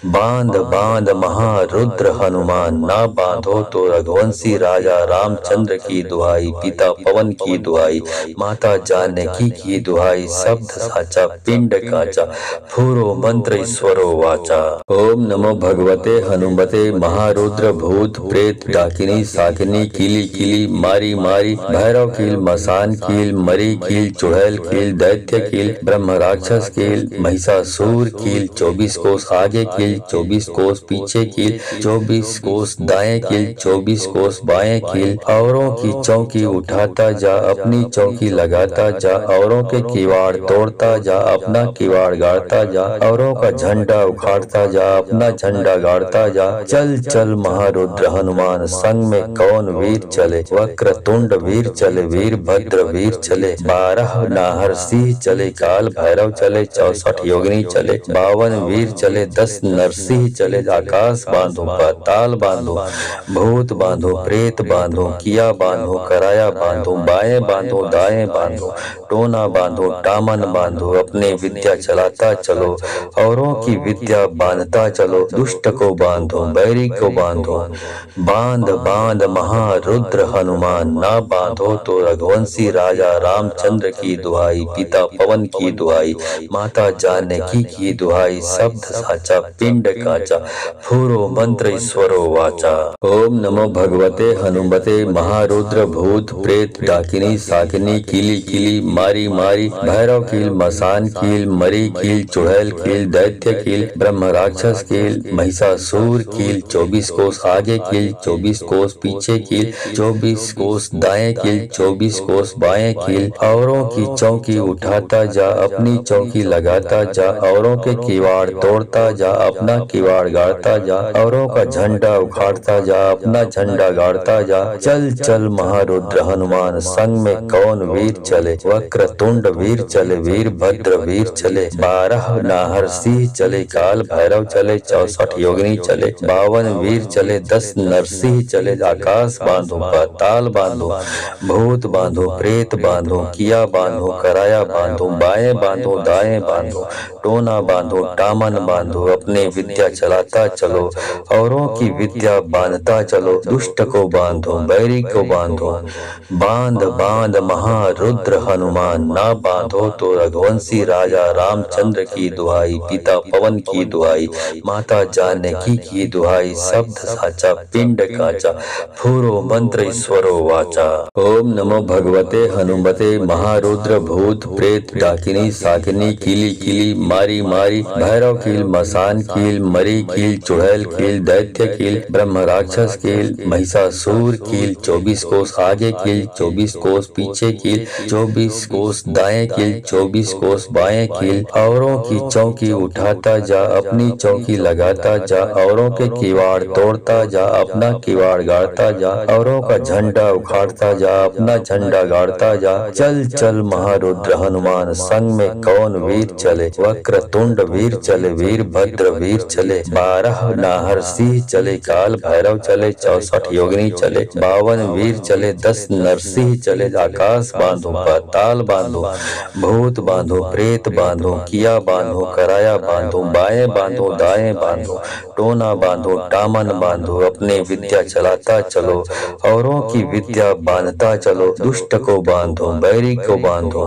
बांध बांध महारुद्र हनुमान, ना बांधो तो रघुवंशी राजा रामचंद्र की दुहाई, पिता पवन की दुहाई, माता जानकी की दुहाई, शब्द साचा पिंड काचा, फूरो मंत्र ईश्वरो वाचा। ओम नमो भगवते हनुमते महारुद्र भूत प्रेत डाकिनी साकिनी कीली कीली मारी मारी, भैरव कील मसान कील मरी कील चुड़ैल कील दैत्य कील ब्रह्म राक्षस कील महिषासुर कील, 24 कोस आगे कील 24 कोस पीछे कील, 24 कोस दाएं कील 24 कोस बाएं कील, औरों की चौकी उठाता जा अपनी चौकी लगाता जा, औरों के किवाड़ तोड़ता जा अपना किवाड़ गाड़ता जा, औरों का झंडा उखाड़ता जा अपना झंडा गाड़ता जा। चल चल महारुद्र हनुमान, संग में कौन वीर चले, वक्रतुंड वीर चले, वीर भद्र वीर चले, 12 नाहर सिंह चले, काल भैरव चले, 64 योगिनी चले, 52 वीर चले, 10 नरसिंह चले, आकाश बांधो पाताल बांधो, भूत बांधो प्रेत बांधो, किया बांधो कराया बांधो, बाएं बांधो दाएं बांधो, टोना बांधो टामन बांधो, अपने विद्या चलाता चलो, औरों की विद्या बांधता चलो, दुष्ट को बांधो बैरी को बांधो, बांध बांध महारुद्र हनुमान, ना बांधो तो रघुवंशी राजा रामचंद्र की दुहाई, पिता पवन की दुहाई, माता जानकी की दुहाई, शब्द साचा पिंड काचा, फूरो मंत्र ईश्वरो वाचा। ओम नमो भगवते हनुमते महारुद्र भूत प्रेत डाकिनी साकिनी कीली कीली मारी मारी, भैरव कील मसान कील मरी कील चुड़ैल कील दैत्य कील ब्रह्म राक्षस कील महिषासुर कील, 24 कोस आगे कील 24 कोस पीछे कील, 24 कोस दाएं कील 24 कोस बाएं कील, औरों की चौकी उठाता जा अपनी चौकी लगाता जा, औरों के किवाड़ तोड़ता जा अपना किवाड़ गाड़ता जा, औरों का झंडा उखाड़ता जा अपना झंडा गाड़ता जा। चल चल महारुद्र हनुमान, संग में कौन वीर चले, वक्रतुंड वीर चले, वीर भद्र वीर चले, 12 नाहर सिंह चले, काल भैरव चले, 64 योगिनी चले, 52 वीर चले, 10 नरसिंह चले, आकाश बांधो पाताल बांधो, भूत बांधो प्रेत बांधो, किया बांधो कराया बांधो, बाएं बांधो दाएं बांधो, टोना बांधो टामन बांधो, अपने विद्या चलाता चलो, औरों की विद्या बांधता चलो, दुष्ट को बांधो बैरी को बांधो, बांध बांध महारुद्र हनुमान, ना बांधो तो रघुवंशी राजा रामचंद्र की दुहाई, पिता पवन की दुहाई, माता जानकी की दुहाई, शब्द साचा पिंड काचा, फूरो मंत्र ईश्वरो वाचा। ओम नमो भगवते हनुमते महारुद्र भूत प्रेत डाकिनी साकिनी कीली कीली मारी मारी, भैरव कील मसान कील मरी कील चुड़ैल कील दैत्य कील ब्रह्म राक्षस कील महिषासुर कील, 24 कोस आगे कील 24 कोस पीछे कील, 24 कोस दाएं कील 24 कोस बाएं कील, औरों की चौकी उठाता जा अपनी चौकी लगाता जा, औरों के किवाड़ तोड़ता जा अपना किवाड़ गाड़ता जा, औरों का झंडा उखाड़ता जा, अपना झंडा गाड़ता जा। चल चल महारुद्र हनुमान, संग में कौन वीर चले। वक्रतुंड वीर चले, वीरभद्र वीर चले, 12 नाहर सिंह चले, काल भैरव चले, 64 योगिनी चले, 52 वीर चले, 10 नरसिंह चले। आकाश बांधो, पाताल बांधो, भूत बांधो, प्रेत बांधो, किया बांधो, कराया बांधो, बाएं बांधो, दाएं बांधो, टोना बांधो, टामन बांधो, अपने विद्या चलाता चलो, औरों की विद्या बांधता चलो। दुष्ट को बांधो, बैरी को बांधो,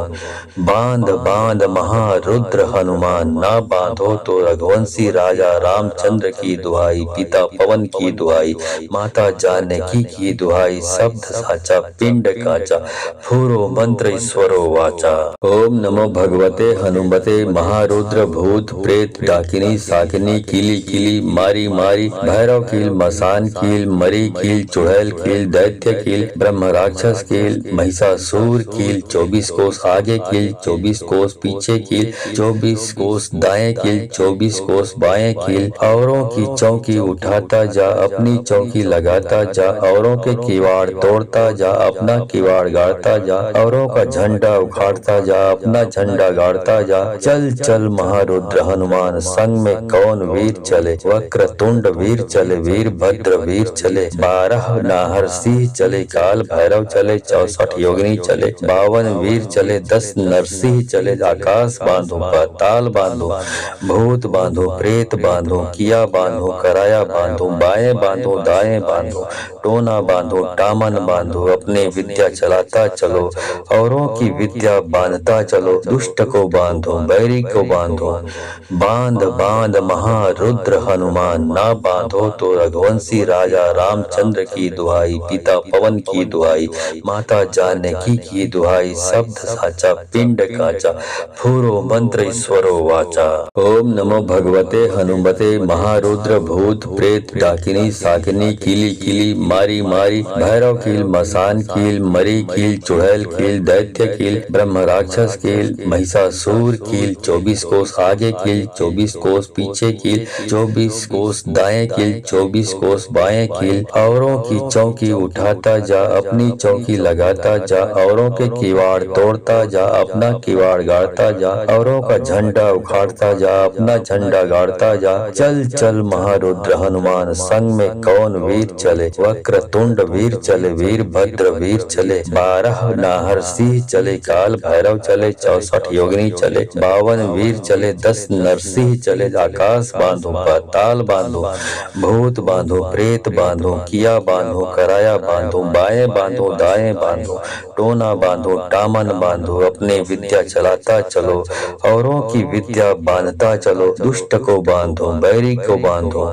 बांध बांध महारुद्र हनुमान। ना बांधो तो रघुवंशी राजा रामचंद्र की दुहाई, पिता पवन की दुहाई, माता जानकी की दुहाई, शब्द साचा पिंड काचा, फूरो मंत्र ईश्वरो वाचा। ओम नमो भगवते हनुमते महारुद्र भूत प्रेत डाकिनी साकिनी कीली कीली मारी मारी, भैरव कील, मसान कील, मरी कील, चुड़ैल कील, दैत्य कील, ब्रह्म राक्षस कील, महिषासुर कील, 24 कोस आगे कील, 24 कोस पीछे कील, 24 कोस दाएं कील, 24 कोस बाएं कील। औरों की चौकी उठाता जा, अपनी चौकी लगाता जा, औरों के किवाड़ तोड़ता जा, अपना किवाड़ गाड़ता जा, औरों का झंडा उखाड़ता जा, अपना झंडा गाड़ता जा। चल चल महारुद्र हनुमान, संग में कौन वीर चले। वक्रतुंड वीर चले, वीरभद्र वीर चले, 12 नाहर सिंह चले, काल भैरव चले, 64 योगिनी चले, 52 वीर चले, 10 नरसिंह चले। आकाश बांधो, पाताल बांधो, भूत बांधो, प्रेत बांधो, किया बांधो, कराया बांधो, बाएं बांधो, दाएं बांधो, टोना बांधो, टामन बांधो, अपने विद्या चलाता चलो, औरों की विद्या बांधता चलो। दुष्ट को बांधो, बैरी को बांधो, बांध बांध महारुद्र हनुमान। ना बांधो तो रघुवंशी राजा रामचंद्र की दुहाई, पिता पवन की दुहाई, माता जानकी की दुहाई, शब्द साचा पिंड काचा, फूरो मंत्र ईश्वरो वाचा। ओम नमो भगवते हनुमते महारुद्र भूत प्रेत डाकिनी साकिनी कीली कीली मारी मारी, भैरव कील, मसान कील, मरी कील, चुड़ैल कील, दैत्य कील, ब्रह्म राक्षस कील, महिषासुर कील, 24 कोस आगे कील, 24 कोस पीछे कील, 24 कोस दाएं कील, 24 कोस बाएं कील। औरों की चौकी उठाता जा, अपनी चौकी लगाता जा, औरों के किवाड़ तोड़ता जा, अपना किवाड़ गाड़ता जा, औरों का झंडा उखाड़ता जा, अपना झंडा गाड़ता जा। चल चल महारुद्र हनुमान, संग में कौन वीर चले। वक्रतुंड वीर चले, वीरभद्र वीर चले, 12 नाहर सिंह चले, काल भैरव चले, 64 योगिनी चले, 52 वीर चले, 10 नरसिंह चले। आकाश बांधो, पाताल बांधो, भूत बांधो, प्रेत बांधो, किया बांधो, कराया बांधो, बाएं बांधो, दाएं बांधो, टोना बांधो, टामन बांधो, अपने विद्या चलाता चलो, औरों की विद्या बांधता चलो। दुष्ट को बांधो, बैरी को बांधो,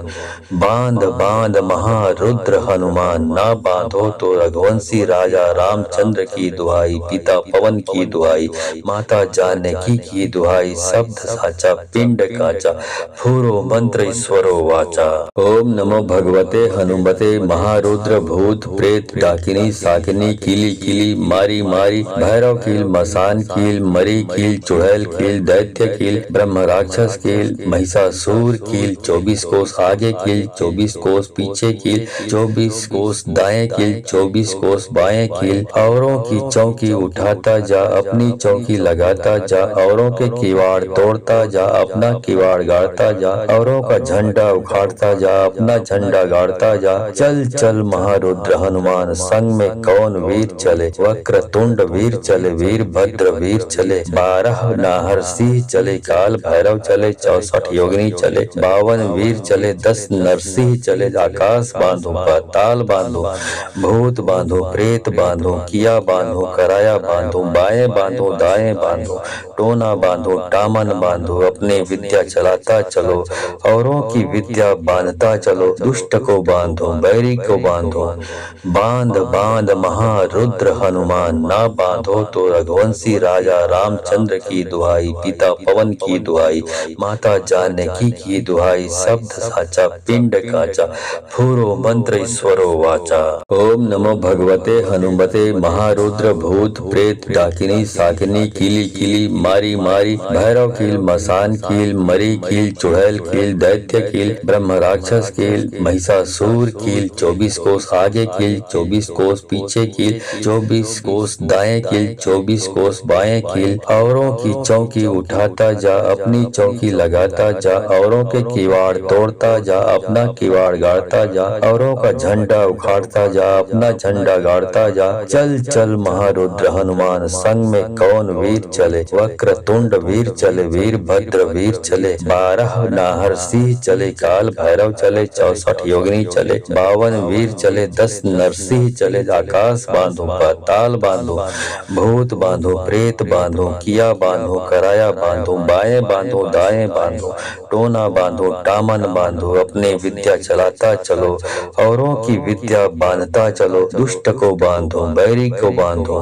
बांध बांध महारुद्र हनुमान। ना बांधो तो रघुवंशी राजा रामचंद्र की दुहाई, पिता पवन की दुहाई, माता जानकी की दुहाई, शब्द साचा पिंड काचा, फूरो मंत्र ईश्वरो वाचा। ओम नमो भगवते हनुमते महारुद्र भूत प्रेत डाकिनी साकिनी कीली कीली मारी मारी, भैरव कील, मसान कील, मरी कील, चुड़ैल कील, दैत्य कील, ब्रह्म राक्षस कील, महिषासुर कील, 24 कोस आगे कील, 24 कोस पीछे कील, 24 कोस दाएं कील, 24 कोस बाएं कील। औरों की चौकी उठाता जा, अपनी चौकी लगाता जा, औरों के किवाड़ तोड़ता जा, अपना किवाड़ गाड़ता जा, औरों का झंडा उखाड़ता जा, अपना झंडा गाड़ता जा। चल चल महारुद्र हनुमान, संग में कौन वीर चले। वक्रतुंड वीर चले, वीरभद्र वीर चले, 12 नाहर सिंह चले, काल भैरव चले, 64 योगिनी चले, 52 वीर चले, 10 नरसिंह चले। आकाश बांधो, पाताल बांधो, भूत बांधो, प्रेत बांधो, किया बांधो, कराया बांधो, बाएं बांधो, दाएं बांधो, टोना बांधो, टामन बांधो, अपने विद्या चलाता चलो, औरों की विद्या बांधता चलो। दुष्ट को बांधो, बैरी को बांधो, बांध बांध महारुद्र हनुमान। ना बांधो तो रघुवंशी राजा रामचंद्र की दुहाई, पिता पवन की दुहाई, माता जानकी की दुहाई, शब्द साचा पिंड काचा, फूरो मंत्र ईश्वरो वाचा। ओम नमो भगवते हनुमते महारुद्र भूत प्रेत डाकिनी साकिनी कीली कीली मारी मारी, भैरव कील, मसान कील, मरी कील, चुड़ैल कील, दैत्य कील, ब्रह्म राक्षस कील, महिषासुर कील, 24 कोस आगे कील 24 कोस पीछे कील 24 कोस दाएं कील 24 कोस बाएं कील। औरों की चौकी उठाता जा अपनी चौकी लगाता जा, औरों के किवाड़ तोड़ता जा अपना किवाड़ गाड़ता जा, औरों का झंडा उखाड़ता जा अपना झंडा गाड़ता जा। चल चल महारुद्र हनुमान संग में कौन वीर चले, वक्रतुंड वीर चले वीरभद्र वीर चले, 12 नाहर सिंह चले काल भैरव चले, 64 योगिनी चले, 52 वीर चले, 10 नरसिंह चले। आकाश बांधो पाताल बांधो, भूत बांधो प्रेत बांधो, किया बांधो कराया बांधो, बाएं बांधो दाएं बांधो, टोना बांधो टामन बांधो, अपने विद्या चलाता चलो औरों की विद्या बांधता चलो। दुष्ट को बांधो बैरी को बांधो,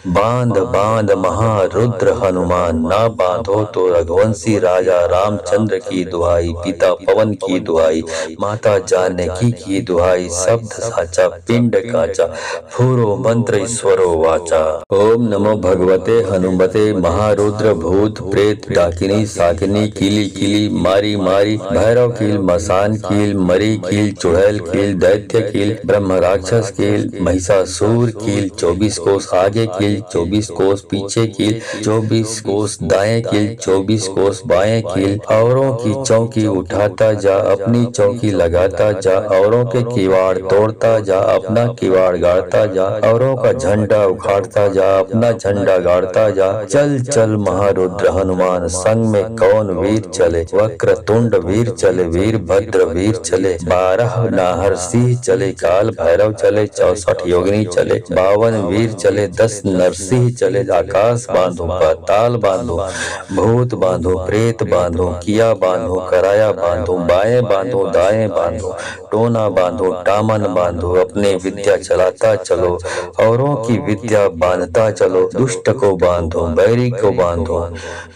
बांध बांध महारुद्र हनुमान, ना बांधो तो रघुवंशी राजा रामचंद्र की दुहाई, पिता पवन की दुहाई, माता जानकी की दुहाई, शब्द साचा पिंड काचा, फूरो मंत्र ईश्वरो वाचा। ओम नमो भगवते हनुमते महारुद्र भूत प्रेत डाकिनी साकिनी कीली कीली मारी मारी, भैरव कील मसान कील मरी कील चुड़ैल कील दैत्य कील ब्रह्म राक्षस कील महिषासुर कील, 24 कोस आगे कील 24 कोस पीछे कील 24 कोस दाएं कील 24 कोस बाएं कील। औरों की चौकी उठाता जा अपनी चौकी लगाता जा, औरों के किवाड़ तोड़ता जा अपना किवाड़ गाड़ता जा, औरों का झंडा उखाड़ता जा अपना झंडा गाड़ता जा। चल चल महारुद्र हनुमान संग में कौन वीर चले, वक्रतुंड वीर चले वीरभद्र वीर चले, 12 नाहर सिंह चले काल भैरव चले, 64 योगिनी चले, 52 वीर चले, 10 नरसिंह चले। आकाश बांधो पाताल बांधो, भूत बांधो प्रेत बांधो, किया बांधो कराया बांधो, बाएं बांधो दाएं बांधो, टोना बांधो टामन बांधो, अपने विद्या चलाता चलो औरों की विद्या बांधता चलो। दुष्ट को बांधो बैरी को बांधो,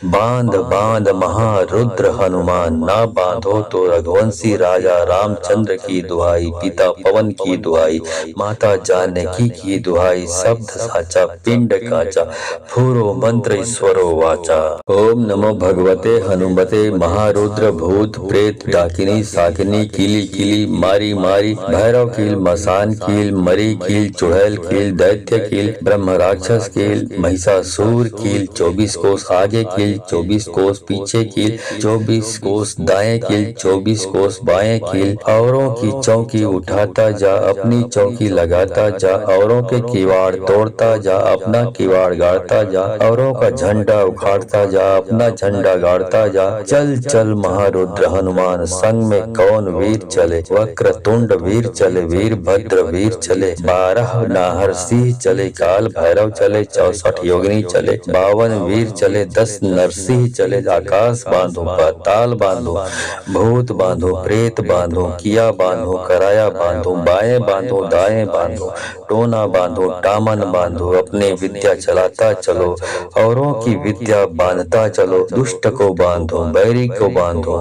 बांध बांध महारुद्र हनुमान, ना बांधो तो रघुवंशी राजा रामचंद्र की दुहाई, पिता पवन की दुहाई, माता जानकी की दुहाई, शब्द साचा पिंड काचा, फूरो मंत्र ईश्वरो वाचा। ओम नमो भगवते हनुमते महारुद्र भूत प्रेत डाकिनी साकिनी कीली कीली मारी मारी, भैरव कील मसान कील मरी कील चुड़ैल कील दैत्य कील ब्रह्म राक्षस कील महिषासुर कील, 24 कोस आगे कील 24 कोस पीछे कील 24 कोस दाएं कील 24 कोस बाएं कील। औरों की चौकी उठाता जा अपनी चौकी लगाता जा, औरों के किवाड़ तोड़ता जा अपना किवाड़ गाड़ता जा, औरों का झंडा उखाड़ता जा अपना झंडा गाड़ता जा। चल चल महारुद्र हनुमान संग में कौन वीर चले, वक्रतुंड वीर चले वीरभद्र वीर चले, 12 नाहर सिंह चले काल भैरव चले, 64 योगिनी चले, 52 वीर चले, 10 नरसिंह चले। आकाश बांधो पाताल बांधो, भूत बांधो प्रेत बांधो, किया बांधो कराया बांधो, बाएं बांधो दाएं बांधो, टोना बांधो टामन बांधो, अपने विद्या चलाता चलो औरों की विद्या बांधता चलो। दुष्ट को बांधो बैरी को बांधो,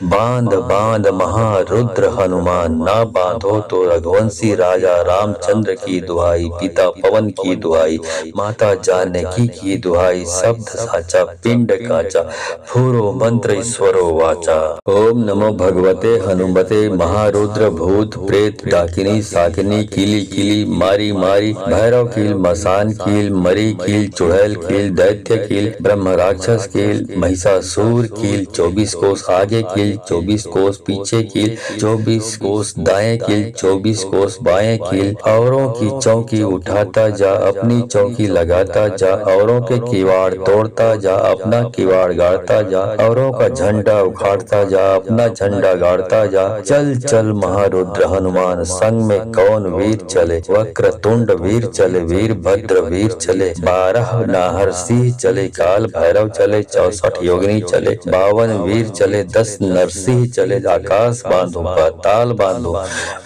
बांध बांध महारुद्र हनुमान, ना बांधो तो रघुवंशी राजा रामचंद्र की दुहाई, पिता पवन की दुहाई, माता जानकी की दुहाई, शब्द साचा पिंड काचा, फूरो मंत्र ईश्वरो वाचा। ओम नमो भगवते हनुमते महारुद्र भूत प्रेत डाकिनी साकिनी कीली कीली मारी मारी, भैरव कील मसान कील मरी कील चुड़ैल कील दैत्य कील ब्रह्म राक्षस कील महिषासुर कील, 24 कोस आगे कील 24 कोस पीछे कील 24 कोस दाएं कील 24 कोस बाएं कील। औरों की चौकी उठाता जा अपनी चौकी लगाता जा, औरों के किवाड़ तोड़ता जा अपना किवाड़ गाड़ता जा, औरों का झंडा उखाड़ता जा अपना झंडा गाड़ता जा। चल चल महारुद्र हनुमान संग में कौन वीर चले, वक्रतुंड वीर चले वीरभद्र वीर चले, 12 नाहर सिंह चले काल भैरव चले, 64 योगिनी चले, 52 वीर चले, 10 नरसिंह चले। आकाश बांधो पाताल बांधो,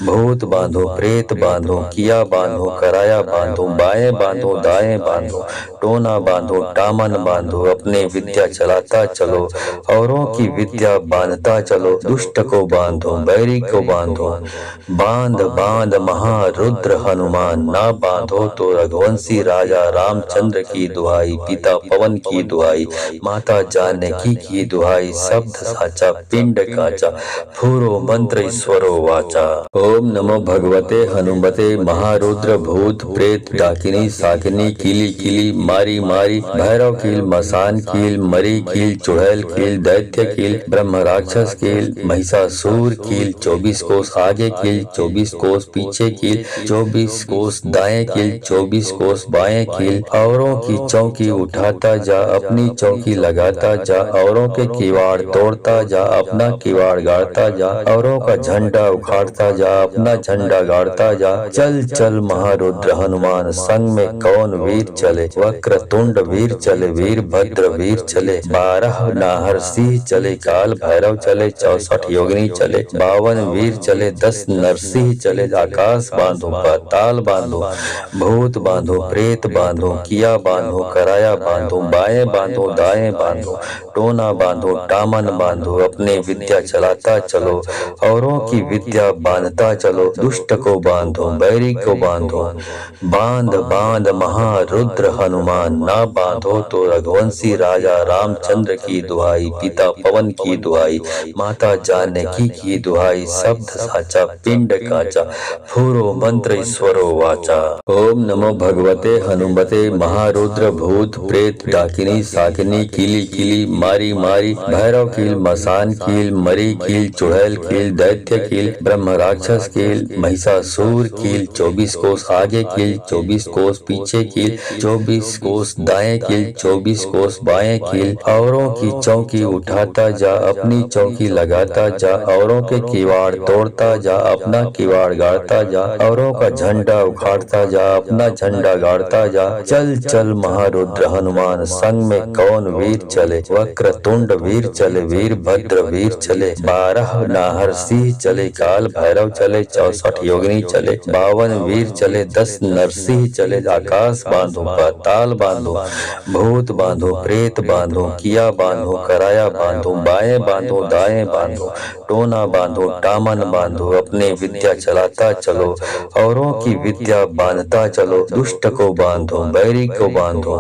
भूत बांधो प्रेत बांधो, किया बांधो कराया बांधो, बाएं बांधो दाएं बांधो, टोना बांधो टामन बांधो, अपने विद्या चलाता चलो औरों की विद्या बांधता चलो। दुष्ट को बांधो बैरी को बांधो, बांध बांध महारुद्र हनुमान, ना बांधो तो रघुवंशी राजा रामचंद्र की दुहाई, पिता पवन की दुहाई, माता जानकी की दुहाई, शब्द साचा पिंड काचा, फूरो मंत्र ईश्वरो वाचा। ओम नमो भगवते हनुमते महारुद्र भूत प्रेत डाकिनी साकिनी कीली कीली मारी मारी भैरव कील मसान कील मरी कील चुड़ैल कील दैत्य कील ब्रह्म राक्षस कील महिषासुर कील 24 कोस आगे कील 24 कोस पीछे कील 24 कोस दाएं कील 24 कोस बाएं कील औरों की चौकी उठाता जा अपनी चौकी लगाता जा औरों के किवाड़ तोड़ता जा अपना किवाड़ गाड़ता जा औरों का झंडा उखाड़ता जा अपना झंडा गाड़ता जा चल चल महारुद्र हनुमान संग में कौन वीर चले वक्रतुंड वीर चले वीर भद्र वीर चले 12 नाहर सिंह चले काल भैरव चले 64 योगिनी चले 52 वीर चले 10 नरसिंह चले आकाश बांधो पाताल बांधो भूत बांधो प्रेत बांधो किया बांधो कराया बांधो बाएं बांधो दाएं बांधो टोना बांधो टामन बांधो अपने विद्या चलाता चलो औरों की विद्या बांधता चलो दुष्ट को बांधो बैरी को बांधो बांध बांध महारुद्र हनुमान ना बांधो तो रघुवंशी राजा रामचंद्र की दुहाई पिता पवन की दुहाई माता जानकी की दुहाई शब्द साचा पिंड काचा फूरो मंत्र ईश्वरो वाचा। ओम नमो भगवते हनुमते महारुद्र भूत प्रेत डाकिनी साकिनी कीली कीली मारी मारी भैरव कील मसान कील मरी कील चुड़ैल कील दैत्य कील ब्रह्म राक्षस कील महिषासुर कील 24 कोस आगे कील 24 कोस पीछे कील 24 कोस दाएं कील 24 कोस बाएं कील औरों की चौकी उठाता जा अपनी चौकी लगाता जा औरों के किवाड़ तोड़ता जा अपना किवाड़ गाड़ता जा औरों का झंडा उखाड़ता जा अपना झंडा गाड़ता जा चल चल महारुद्र हनुमान संग में कौन वीर चले वक्रतुंड वीर चले वीर भद्र वीर चले 12 नाहर सिंह चले काल भैरव चले 64 योगिनी चले 52 वीर चले 10 नरसिंह चले आकाश बांधो पाताल बांधो भूत बांधो प्रेत बांधो किया बांधो कराया बांधो बाएं बांधो दाएं बांधो टोना बांधो टामन बांधो अपने विद्या चलाता चलो औरों की विद्या बांधता चलो दुष्ट को बांधो बैरी को बांधो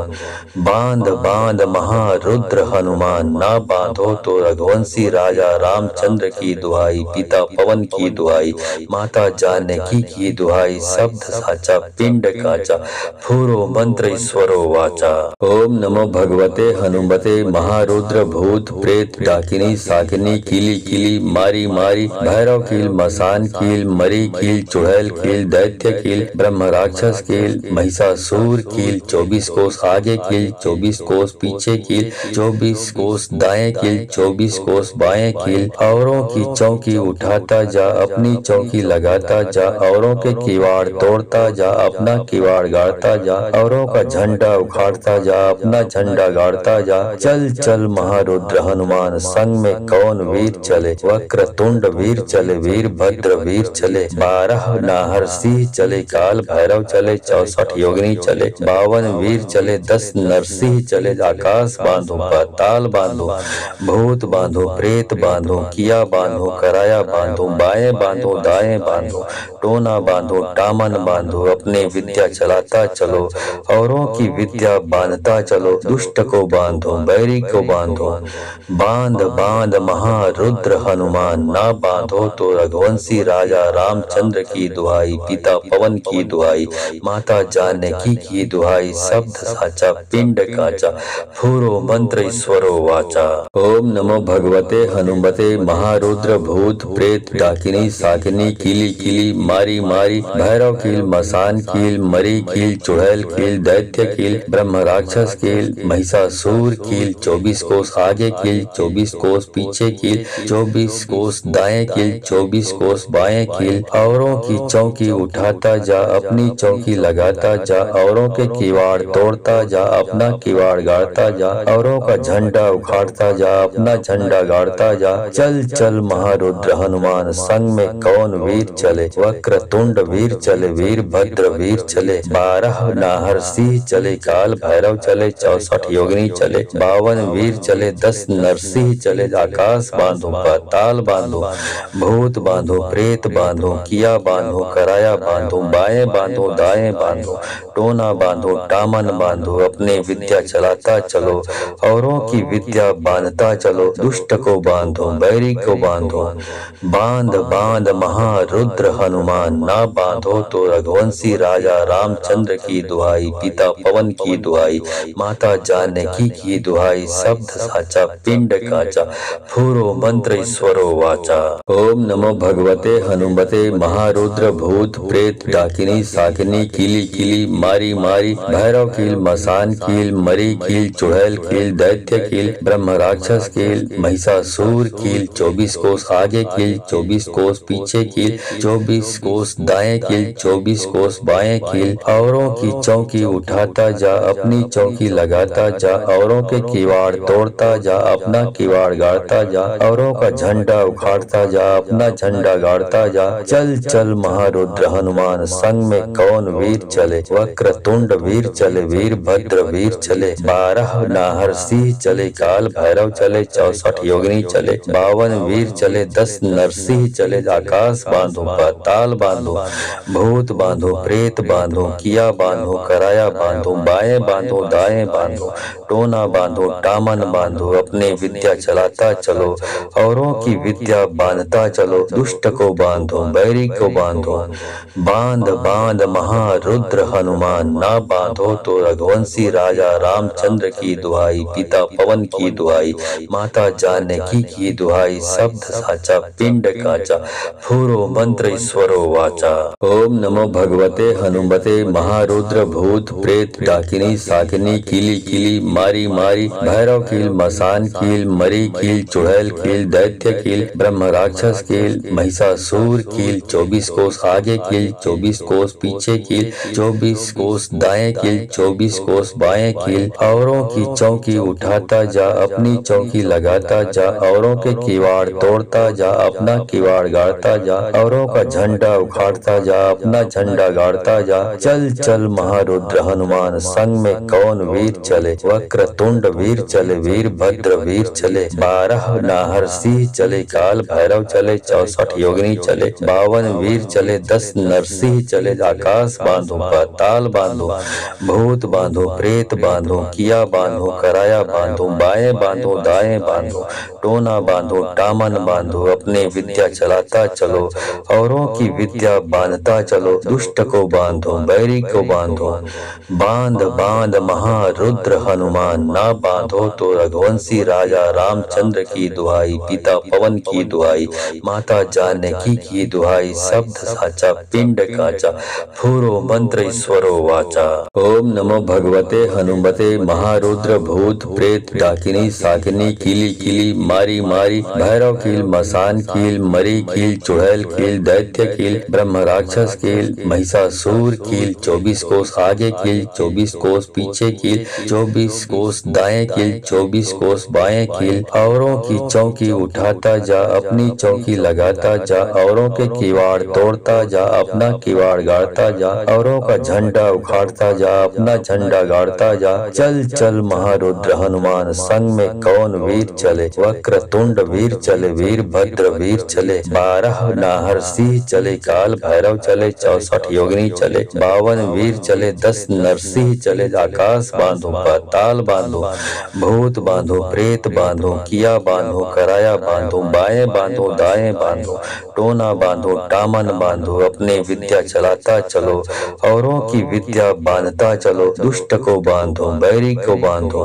बांध बांध महारुद्र हनुमान ना बांधो तो रघुवंशी राजा रामचंद्र की दुहाई पिता पवन की दुहाई माता जानकी की दुहाई शब्द साचा पिंड काचा फूरो मंत्र ईश्वरो वाचा। ओम नमो भगवते हनुमते महारुद्र भूत प्रेत डाकिनी साकिनी कीली कीली मारी मारी भैरव कील मसान कील मरी कील चुड़ैल कील दैत्य कील ब्रह्म राक्षस कील महिषासुर कील 24 कोस आगे कील 24 कोस पीछे कील 24 कोस दाएं कील 24 कोस बाएं कील औरों की चौकी उठाता जा अपनी चौकी लगाता जा औरों के किवाड़ तोड़ता जा अपना किवाड़ गाड़ता जा औरों का झंडा उखाड़ता जा अपना झंडा गाड़ता जा चल चल महारुद्र हनुमान संग में कौन वीर चले वक्रतुंड वीर चले वीर भद्र वीर चले 12 नाहर सिंह चले काल भैरव चले 64 योगिनी चले 52 वीर चले 10 नरसिंह चले आकाश बांधो पाताल बांधो भूत बांधो प्रेत बांधो किया बांधो कराया बांधो बाएं बांधो दाएं बांधो टोना बांधो टामन बांधो अपने विद्या चलाता चलो औरों की विद्या बांधता चलो दुष्ट को बांधो बैरी को बांधो बांध बांध महारुद्र हनुमान ना बांधो तो रघुवंशी राजा रामचंद्र की दुहाई पिता पवन की दुहाई माता जानकी की दुहाई शब्द साचा पिंड काचा फूरो मंत्र ईश्वरो वाचा। ओम नमो भगवते हनुमते महारुद्र भूत प्रेत डाकिनी साकिनी कीली कीली मारी मारी भैरव कील मसान कील मरी कील चुड़ैल कील दैत्य कील ब्रह्म राक्षस कील महिषासुर कील 24 कोस आगे कील 24 कोस पीछे कील 24 कोस दाएं कील 24 कोस बाएं कील औरों की चौकी उठाता जा अपनी चौकी लगाता जा औरों के किवाड़ तोड़ता जा अपना किवाड़ गाड़ता जा औरों का झंडा उखाड़ता जा अपना झंडा गाड़ता जा चल चल महारुद्र हनुमान संग में कौन वीर चले वक्रतुंड वीर चले वीर भद्र वीर चले 12 नाहर सिंह चले काल भैरव चले 64 योगिनी चले 52 वीर चले 10 नरसिंह चले आकाश बांधो पाताल बांधो भूत बांधो प्रेत बांधो किया बांधो कराया बांधो बाएं बांधो दाएं बांधो टोना बांधो टामन बांधो अपने विद्या चलाता चलो औरों की विद्या बांधता चलो दुष्ट को बांधो बैरी को बांधो बांध बांध महारुद्र महारुद्र हनुमान ना बांधो तो रघुवंशी राजा रामचंद्र की दुहाई, पिता पवन की दुहाई, माता जानकी की दुहाई, शब्द साचा पिंड काचा, फूरो मंत्र ईश्वरो वाचा। ओम नमो भगवते हनुमते महारुद्र भूत प्रेत डाकिनी साकिनी कीली कीली मारी मारी, भैरव कील मसान कील मरी कील चुड़ैल कील दैत्य कील ब्रह्म राक्षस कील महिषासुर कील, 24 कोस आगे कील 24 कोस पीछे कील, 24 कोस दाएं कील 24 कोस बाएं कील, औरों की चौकी उठाता जा अपनी चौकी लगाता जा, औरों के किवाड़ तोड़ता जा अपना किवाड़ गाड़ता जा, औरों का झंडा उखाड़ता जा अपना झंडा गाड़ता जा। चल चल महारुद्र हनुमान संग में कौन वीर चले, वक्र तुंड वीर चले वीरभद्र वीर चले, 12 नाहर सिंह चले काल भैरव चले, 64 योगिनी चले, 52 वीर चले, 10 नरसिंह चले, आकाश बांधो पाताल बांधो, भूत बांधो प्रेत बांधो, किया बांधो कराया बांधो, बाएं बांधो दाएं बांधो, टोना बांधो टामन बांधो, अपने विद्या चलाता चलो औरों की विद्या बांधता चलो, दुष्ट को बांधो बैरी को बांधो, बांध बांध महारुद्र हनुमान ना बांधो तो रघुवंशी राजा रामचंद्र की दुहाई, पिता पवन की दुहाई, माता जानकी की दुहाई, शब्द साचा पिंड काचा, फूरो मंत्र ईश्वरो वाचा। ओम नमो भगवते हनुमते महारुद्र भूत प्रेत डाकिनी साकिनी कीली कीली मारी मारी, भैरव कील मसान कील मरी कील चुड़ैल कील दैत्य कील ब्रह्म राक्षस कील महिषासुर कील, 24 कोस आगे कील 24 कोस पीछे कील, 24 कोस दाएं कील 24 कोस बाएं कील, औरों की चौकी उठाता जा अपनी चौकी लगाता जा, औरों के किवाड़ तोड़ता जा अपना किवाड़ गाड़ता जा, औरों का झंडा उखाड़ता जा अपना झंडा गाड़ता जा। चल चल महारुद्र हनुमान संग में कौन वीर चले, वक्र तुंड वीर चले वीरभद्र वीर चले, 12 नाहर सिंह चले काल भैरव चले, 64 योगिनी चले, 52 वीर चले, 10 नरसिंह चले, आकाश बांधो पाताल बांधो, भूत बांधो प्रेत बांधो, किया बांधो कराया बांधो, बाएं बांधो दाएं बांधो, टोना बांधो टामन बांधो, अपने विद्या चलाता चलो औरों की विद्या बांधता चलो, दुष्ट को बांधो बैरी को बांधो, बांध बांध महारुद्र हनुमान ना बांधो तो रघुवंशी राजा रामचंद्र की दुहाई, पिता पवन की दुहाई, माता जानकी की दुहाई, शब्द साचा पिंड काचा, फूरो मंत्र ईश्वरो वाचा। ओम नमो भगवते हनुमते महारुद्र भूत प्रेत डाकिनी साकिनी कीली कीली मारी मारी, भैरव कील मसान कील मरी कील चुड़ैल कील दैत्य कील ब्रह्म राक्षस कील महिषासुर कील, 24 कोस आगे कील 24 कोस पीछे कील, 24 कोस दाएं कील 24 कोस बाएं कील, औरों की चौकी उठाता जा अपनी चौकी लगाता जा, औरों के किवाड़ तोड़ता जा अपना किवाड़ गाड़ता जा, औरों का झंडा उखाड़ता जा अपना झंडा गाड़ता जा। चल चल महारुद्र हनुमान संग में कौन वीर चले, वक्र तुंड वीर चले वीरभद्र वीर चले, 12 नाहर सिंह चले काल भैरव चले, 64 योगिनी चले, 52 वीर चले, 10 नरसिंह चले, आकाश बांधो पाताल बांधो, भूत बांधो प्रेत बांधो, किया बांधो कराया बांधो, बाएं बांधो दाएं बांधो, टोना बांधो टामन बांधो, अपने विद्या चलाता चलो औरों की विद्या बांधता चलो, दुष्ट को बांधो बैरी को बांधो,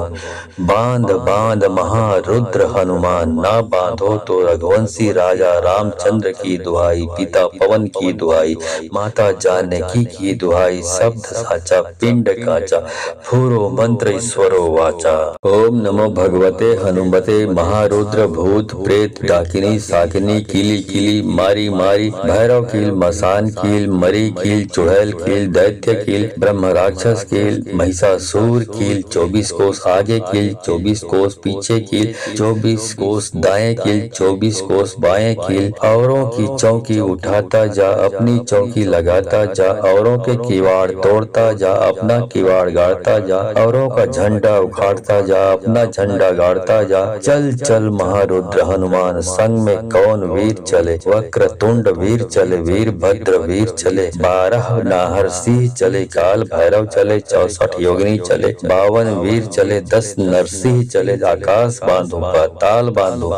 बांध बांध महारुद्र हनुमान ना बांधो तो रघुवंशी राजा रामचंद्र की दुहाई, पिता पवन की दुहाई, माता जानकी की दुहाई, शब्द साचा पिंड काचा, फूरो मंत्र ईश्वरो वाचा। ओम नमो भगवते हनुमते महारुद्र भूत प्रेत डाकिनी साकिनी कीली कीली मारी मारी, भैरव कील मसान कील मरी कील चुड़ैल कील दैत्य कील ब्रह्म राक्षस कील महिषासुर कील, 24 कोस आगे कील 24 कोस पीछे कील, 24 कोस दाएं कील 24 कोस बाएं कील, औरों की चौकी उठाता जा अपनी चौकी लगाता जा, औरों के किवाड़ तोड़ता जा अपना किवाड़ गाड़ता जा, औरों का झंडा उखाड़ता जा अपना झंडा गाड़ता जा। चल चल महारुद्र हनुमान संग में कौन वीर चले, वक्र तुंड वीर चले वीरभद्र वीर चले, 12 नाहर सिंह चले काल भैरव चले, 64 योगिनी चले, 52 वीर चले, 10 नरसिंह चले, आकाश बांधो पाताल बांधो,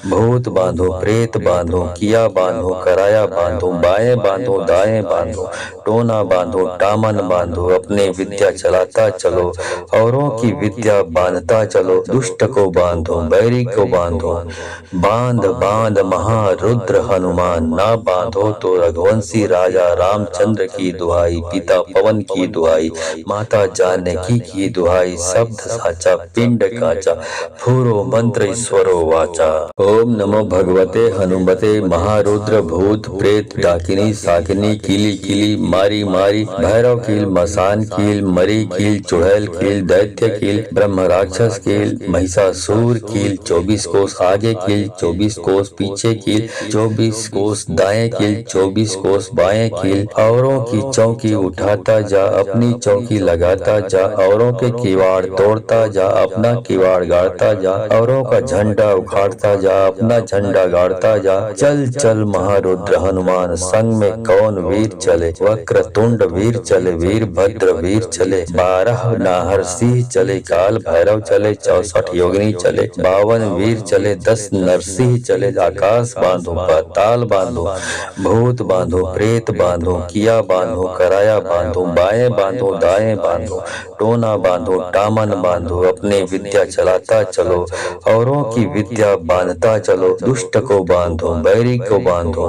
भूत बांधो प्रेत बांधो, किया बांधो कराया बांधो, बाएं बांधो दाएं बांधो, टोना बांधो टामन बांधो, अपने विद्या चलाता चलो, औरों की विद्या बांधता चलो, दुष्ट को बांधो बैरी को बांधो, बांध बांध महारुद्र हनुमान, ना बांधो तो रघुवंशी राजा रामचंद्र की दुहाई, पिता पवन की दुहाई, माता जानकी की दुहाई, शब्द साचा पिंड काचा, फूरो मंत्र ईश्वरो वाचा। ओम नमो भगवते हनुमते महारुद्र भूत प्रेत डाकिनी साकिनी कीली कीली मारी मारी, भैरव कील मसान कील मरी कील चुड़ैल कील दैत्य कील ब्रह्म राक्षस कील महिषासुर कील, 24 कोस आगे कील 24 कोस पीछे कील, 24 कोस दाएं कील 24 कोस बाएं कील, औरों की चौकी उठाता जा अपनी चौकी लगाता जा, औरों के किवाड़ तोड़ता जा अपना किवाड़ गाड़ता जा, औरों का झंडा उखाड़ता जा अपना झंडा गाड़ता जा। चल चल महारुद्र हनुमान, संग में कौन वीर चले, वक्रतुंड वीर चले वीरभद्र वीर चले, 12 नाहर सिंह चले, काल भैरव चले, 64 योगिनी चले, 52 वीर चले, 10 नरसिंह चले, आकाश बांधो पाताल बांधो, भूत बांधो प्रेत बांधो, किया बांधो कराया बांधो, बाएं बांधो दाएं बांधो, टोना बांधो टामन बांधो, अपने विद्या चलाता चलो, औरों की विद्या बांधता चलो, दुष्ट को बांधो बैरी को बांधो,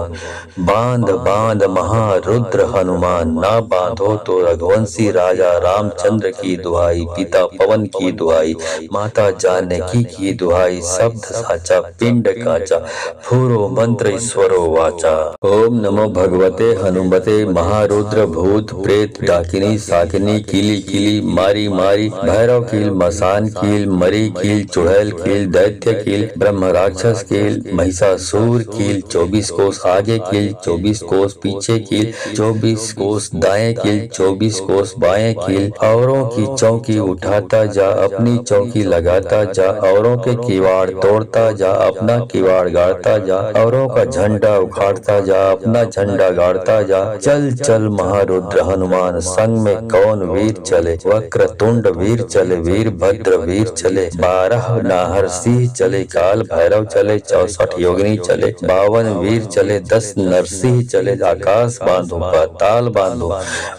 बांध बांध महारुद्र हनुमान, ना बांधो तो रघुवंशी राजा रामचंद्र की दुहाई, पिता पवन की दुहाई, माता जानकी की दुहाई, शब्द साचा पिंड काचा, फूरो मंत्र ईश्वरो वाचा। ओम नमो भगवते हनुमते महारुद्र भूत प्रेत डाकिनी साकिनी कीली कीली मारी मारी, भैरव कील मसान कील मरी कील चुड़ैल कील दैत्य कील ब्रह्म राक्षस कील महिषासुर कील, 24 कोस आगे कील 24 कोस पीछे कील, 24 कोस दाएं कील 24 कोस बाएं कील, औरों की चौकी उठाता जा अपनी चौकी लगाता जा, औरों के किवाड़ तोड़ता जा अपना किवाड़ गाड़ता जा, औरों का झंडा उखाड़ता जा अपना झंडा गाड़ता जा। चल चल महारुद्र हनुमान, संग में कौन वीर चले, वक्रतुंड वीर चले वीरभद्र वीर चले, 12 नाहर सिंह चले, काल भैरव चले, 64 योगिनी चले, 52 वीर चले, 10 नरसिंह चले, आकाश बांधो पाताल बांधो,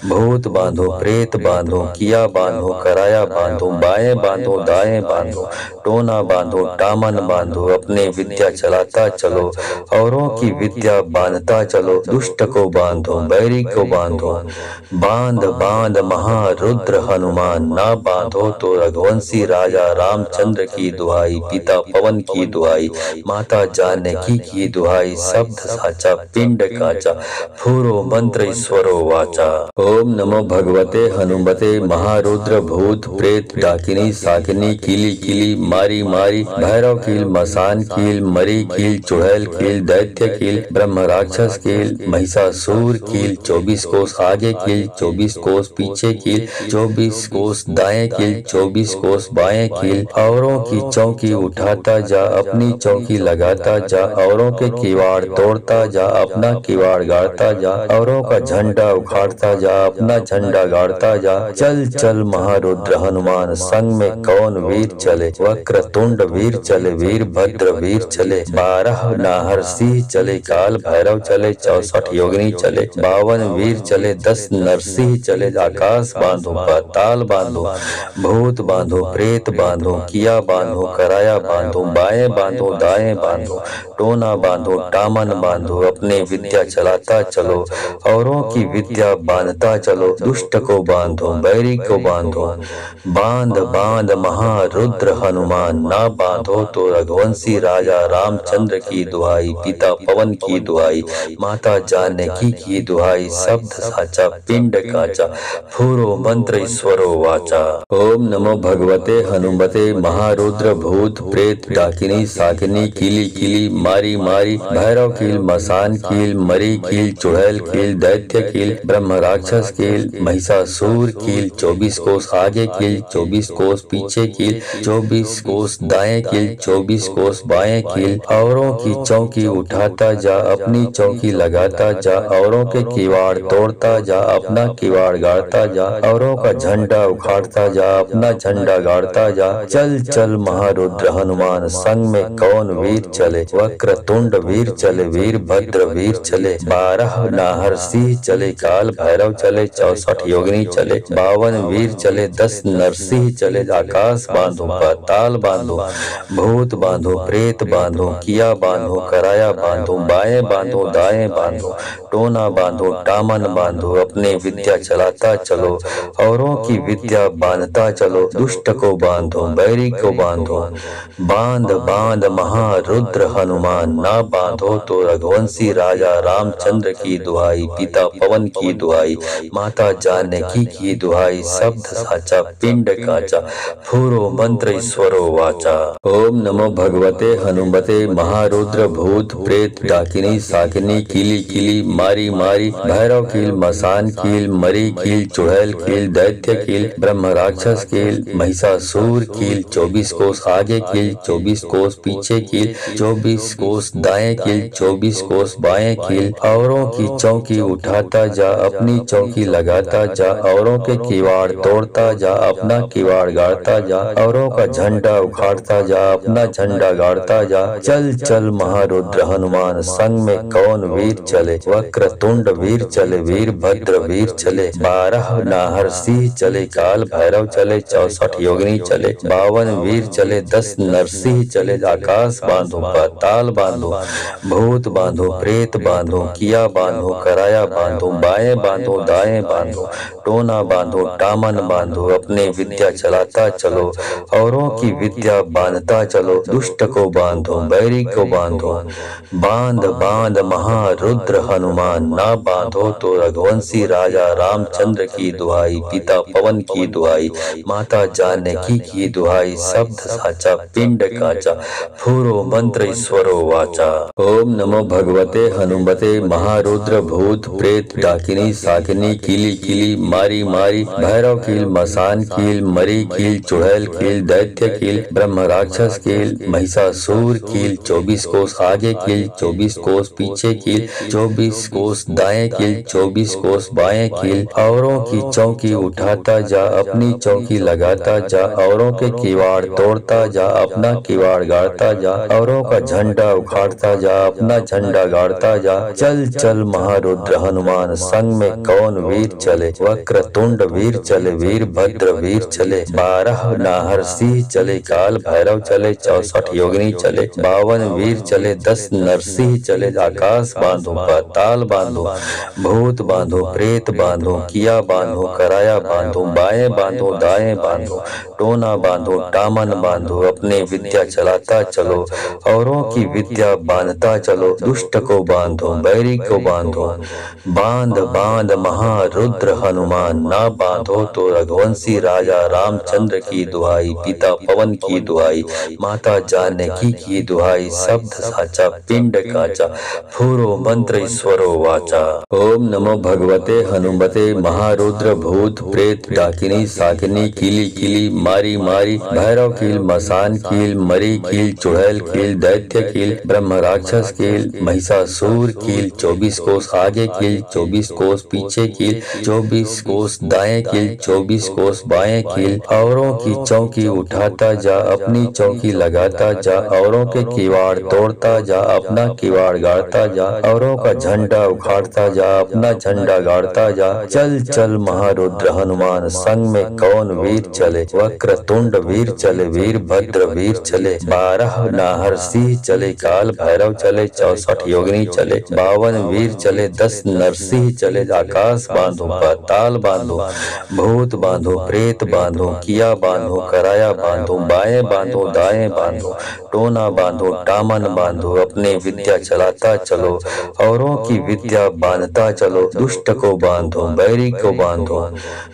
भूत बांधो प्रेत बांधो, किया बांधो कराया बांधो, बाएं बांधो दाएं बांधो, टोना बांधो टामन बांधो, अपने विद्या चलाता चलो, औरों की विद्या बांधता चलो, दुष्ट को बांधो बैरी को बांधो, बांध बांध महारुद्र हनुमान, ना बांधो तो रघुवंशी राजा रामचंद्र की दुहाई, पिता पवन की दुहाई, माता जानकी की दुहाई, शब्द साचा पिंड काचा, फूरो मंत्र ईश्वरो वाचा। ओम नमो भगवते हनुमते महारुद्र भूत प्रेत डाकिनी साकिनी कीली कीली मारी मारी, भैरव कील मसान कील मरी कील चुड़ैल कील दैत्य कील ब्रह्म राक्षस कील महिषासुर कील, 24 कोस आगे कील 24 कोस पीछे कील, 24 कोस दाएं कील 24 कोस बाएं कील, औरों की चौकी उठाता जा अपनी चौकी लगाता जा, औरों के किवाड़ तोड़ता जा अपना किवाड़ गाड़ता जा, औरों का झंडा उखाड़ता जा अपना झंडा गाड़ता जा। चल चल महारुद्र हनुमान, संग में कौन वीर चले, वक्रतुंड वीर चले वीरभद्र वीर चले, 12 नाहर सिंह चले, काल भैरव चले, 64 योगिनी चले, 52 वीर चले, 10 नरसिंह चले, आकाश बांधो पाताल बांधो, भूत बांधो प्रेत बांधो, किया बांधो कराया बांधो, बाएं बांधो दाएं बांधो, टोना बांधो टामन बांधो, अपने विद्या चलाता चलो, औरों की विद्या बांधता चलो, दुष्ट को बांधो बैरी को बांधो, बांध बांध महारुद्र हनुमान, ना बांधो तो रघुवंशी राजा रामचंद्र की दुहाई, पिता पवन की दुहाई, माता जानकी की दुहाई, शब्द साचा पिंड काचा, फूरो मंत्र ईश्वरो वाचा। ओम नमो भगवते हनुमते महारुद्र भूत प्रेत डाकिनी साकिनी कीली कीली मारी मारी, भैरव कील मसान कील मरी कील चुड़ैल कील दैत्य कील ब्रह्म राक्षस कील महिषासुर कील, 24 कोस आगे कील 24 कोस पीछे कील, 24 कोस दाएं कील 24 कोस बाएं कील, औरों की चौकी उठाता जा अपनी चौकी लगाता जा, औरों के किवाड़ तोड़ता जा अपना किवाड़ गाड़ता जा, औरों का झंडा उखाड़ता जा अपना झंडा गाड़ता जा। चल चल महारुद्र हनुमान, संग में कौन वीर चले, वक्रतुंड वीर चले वीरभद्र वीर चले, 12 नाहर सिंह चले, काल भैरव चले, 64 योगिनी चले, 52 वीर चले, 10 नरसिंह चले, आकाश बांधो पाताल बांधो, भूत बांधो प्रेत बांधो, किया बांधो कराया बांधो, बाएं बांधो दाएं बांधो, टोना बांधो टामन बांधो, अपने विद्या चलाता चलो, औरों की विद्या बांधता चलो, दुष्ट को बांधो बैरी को बांधो, बांध बांध महारुद्र हनुमान, ना बांधो तो रघुवंशी राजा रामचंद्र की दुहाई, पिता पवन की दुहाई, माता जानकी की दुहाई, शब्द साचा पिंड काचा, फूरो मंत्र ईश्वरो वाचा। ओम नमो भगवते हनुमते महारुद्र भूत प्रेत डाकिनी साकिनी कीली कीली मारी मारी, भैरव कील मसान कील मरी कील चुड़ैल कील दैत्य कील ब्रह्म राक्षस कील महिषासुर कील, 24 कोस आगे कील 24 कोस पीछे कील, 24 कोस दाएं कील 24 कोस बाएं कील, औरों की चौकी उठाता जा अपनी चौकी लगाता जा, औरों के किवाड़ तोड़ता जा अपना किवाड़ गाड़ता जा, औरों का झंडा उखाड़ता जा अपना झंडा गाड़ता जा। चल चल महारुद्र हनुमान, संग में कौन वीर चले, वक्र तुंड वीर चले, वीर भद्र वीर चले, 12 नाहर सिंह चले, काल भैरव चले, 64 योगिनी चले, 52 वीर चले, 10 नरसिंह चले, आकाश बांधो पाताल बांधो, भूत बांधो प्रेत बांधो, किया बांधो कराया बांधो, बाएं बांधो दाएं बांधो, टोना बांधो टामन बांधो, अपने विद्या चलाता चलो, औरों की विद्या बांधता चलो, दुष्ट को बांधो बैरी को बांधो, बांध बांध महारुद्र हनुमान, ना बांधो तो रघुवंशी राजा रामचंद्र की दुहाई, पिता पवन की दुहाई, माता जानकी की दुहाई, शब्द साचा पिंड काचा, फूरो मंत्र ईश्वरो वाचा। ओम नमो भगवते हनुमते महारुद्र भूत प्रेत डाकिनी साकिनी कीली कीली मारी मारी, भैरव कील मसान कील मरी कील चुड़ैल कील दैत्य कील ब्रह्म राक्षस कील महिषासुर कील, 24 कोस आगे कील 24 कोस पीछे कील, 24 कोस दाएं कील 24 कोस बाएं कील, औरों की चौकी उठाता जा अपनी चौकी लगाता जा, औरों के किवाड़ तोड़ता जा अपना किवाड़ गाड़ता जा, औरों का झंडा उखाड़ता जा अपना झंडा गाड़ता जा। चल चल महारुद्र हनुमान, संग में कौन वीर चले, वक्र तुंड वीर चले, वीर भद्र वीर चले, 12 नाहर सिंह चले, काल भैरव चले, 64 योगिनी चले, 52 वीर चले, 10 नरसिंह चले, आकाश बांधो पाताल बांधो, भूत बांधो प्रेत बांधो, किया बांधो कराया बांधो, बाएं बांधो दाएं बांधो, टोना बांधो टामन बांधो, अपने विद्या चलाता चलो, औरों की विद्या बांधता चलो, दुष्ट को बांधो बैरी को बांधो, बांध बांध महारुद्र हनुमान, ना बांधो तो रघुवंशी राजा रामचंद्र की दुहाई, पिता पवन की दुहाई, माता जानकी की दुहाई, शब्द साचा पिंड काचा, फूरो मंत्र ईश्वरो वाचा। ओम नमो भगवते हनुमते महारुद्र भूत प्रेत डाकिनी साकिनी कीली कीली मारी मारी, भैरव कील मसान कील मरी कील चुड़ैल कील दैत्य कील ब्रह्म राक्षस कील महिषासुर कील, 24 कोस आगे कील 24 कोस पीछे कील, 24 कोस दाएं कील 24 कोस बाएं कील, औरों की चौकी उठाता जा अपनी चौकी लगाता जा, औरों के किवाड़ तोड़ता जा अपना किवाड़ गाड़ता जा, औरों का झंडा उखाड़ता जा अपना झंडा गाड़ता जा। चल चल महारुद्र हनुमान, संग में कौन वीर चले, वक्र तुंड वीर चले, वीर भद्र वीर चले, 12 नाहर सिंह चले, काल भैरव चले, 64 योगिनी चले, 52 वीर चले, 10 नरसिंह चले, आकाश बांधो पाताल बांधो, भूत बांधो प्रेत बांधो, किया बांधो कराया बांधो, बाएं बांधो दाएं बांधो, टोना बांधो टामन बांधो, अपने विद्या चलाता चलो, औरों की विद्या बांधता चलो, दुष्ट को बांधो बैरी को बांधो,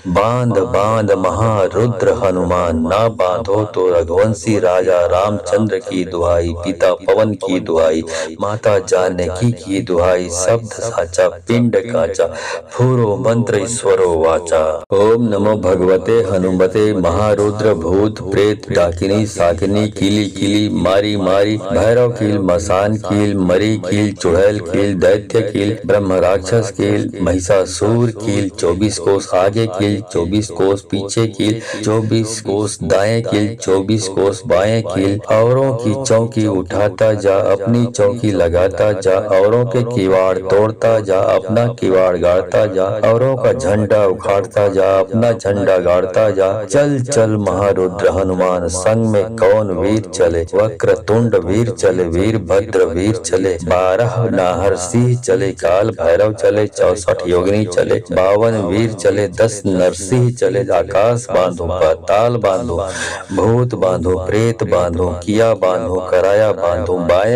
बांध बांध महारुद्र हनुमान, ना बांधो तो रघुवंशी राजा रामचंद्र की दुहाई, पिता पवन की दुहाई, माता जानकी की दुहाई, शब्द साचा पिंड काचा, फूरो मंत्र ईश्वरो वाचा। ओम नमो भगवते हनुमते महारुद्र भूत प्रेत डाकिनी साकिनी कीली कीली मारी मारी, भैरव कील मसान कील मरी कील चुड़ैल कील दैत्य कील ब्रह्म राक्षस कील महिषासुर कील, 24 कोस आगे कील 24 कोस पीछे कील, 24 कोस दाएं कील 24 कोस बाएं कील, औरों की चौकी उठाता जा अपनी चौकी लगाता जा, औरों के किवाड़ तोड़ता जा, अपना किवाड़ गाड़ता जा, औरों का झंडा उखाड़ता जा, अपना झंडा गाड़ता जा। चल चल महारुद्र हनुमान, संग में कौन वीर चले, वक्रतुंड वीर चले, वीरभद्र वीर चले, 12 नाहर सिंह चले, काल भैरव चले, 64 योगिनी चले, 52 वीर चले, 10 नरसिंह चले। आकाश बांधो, पाताल बांधो, भूत बांधो, प्रेत बांधो, किया बांधो, कराया बांधो, बाएं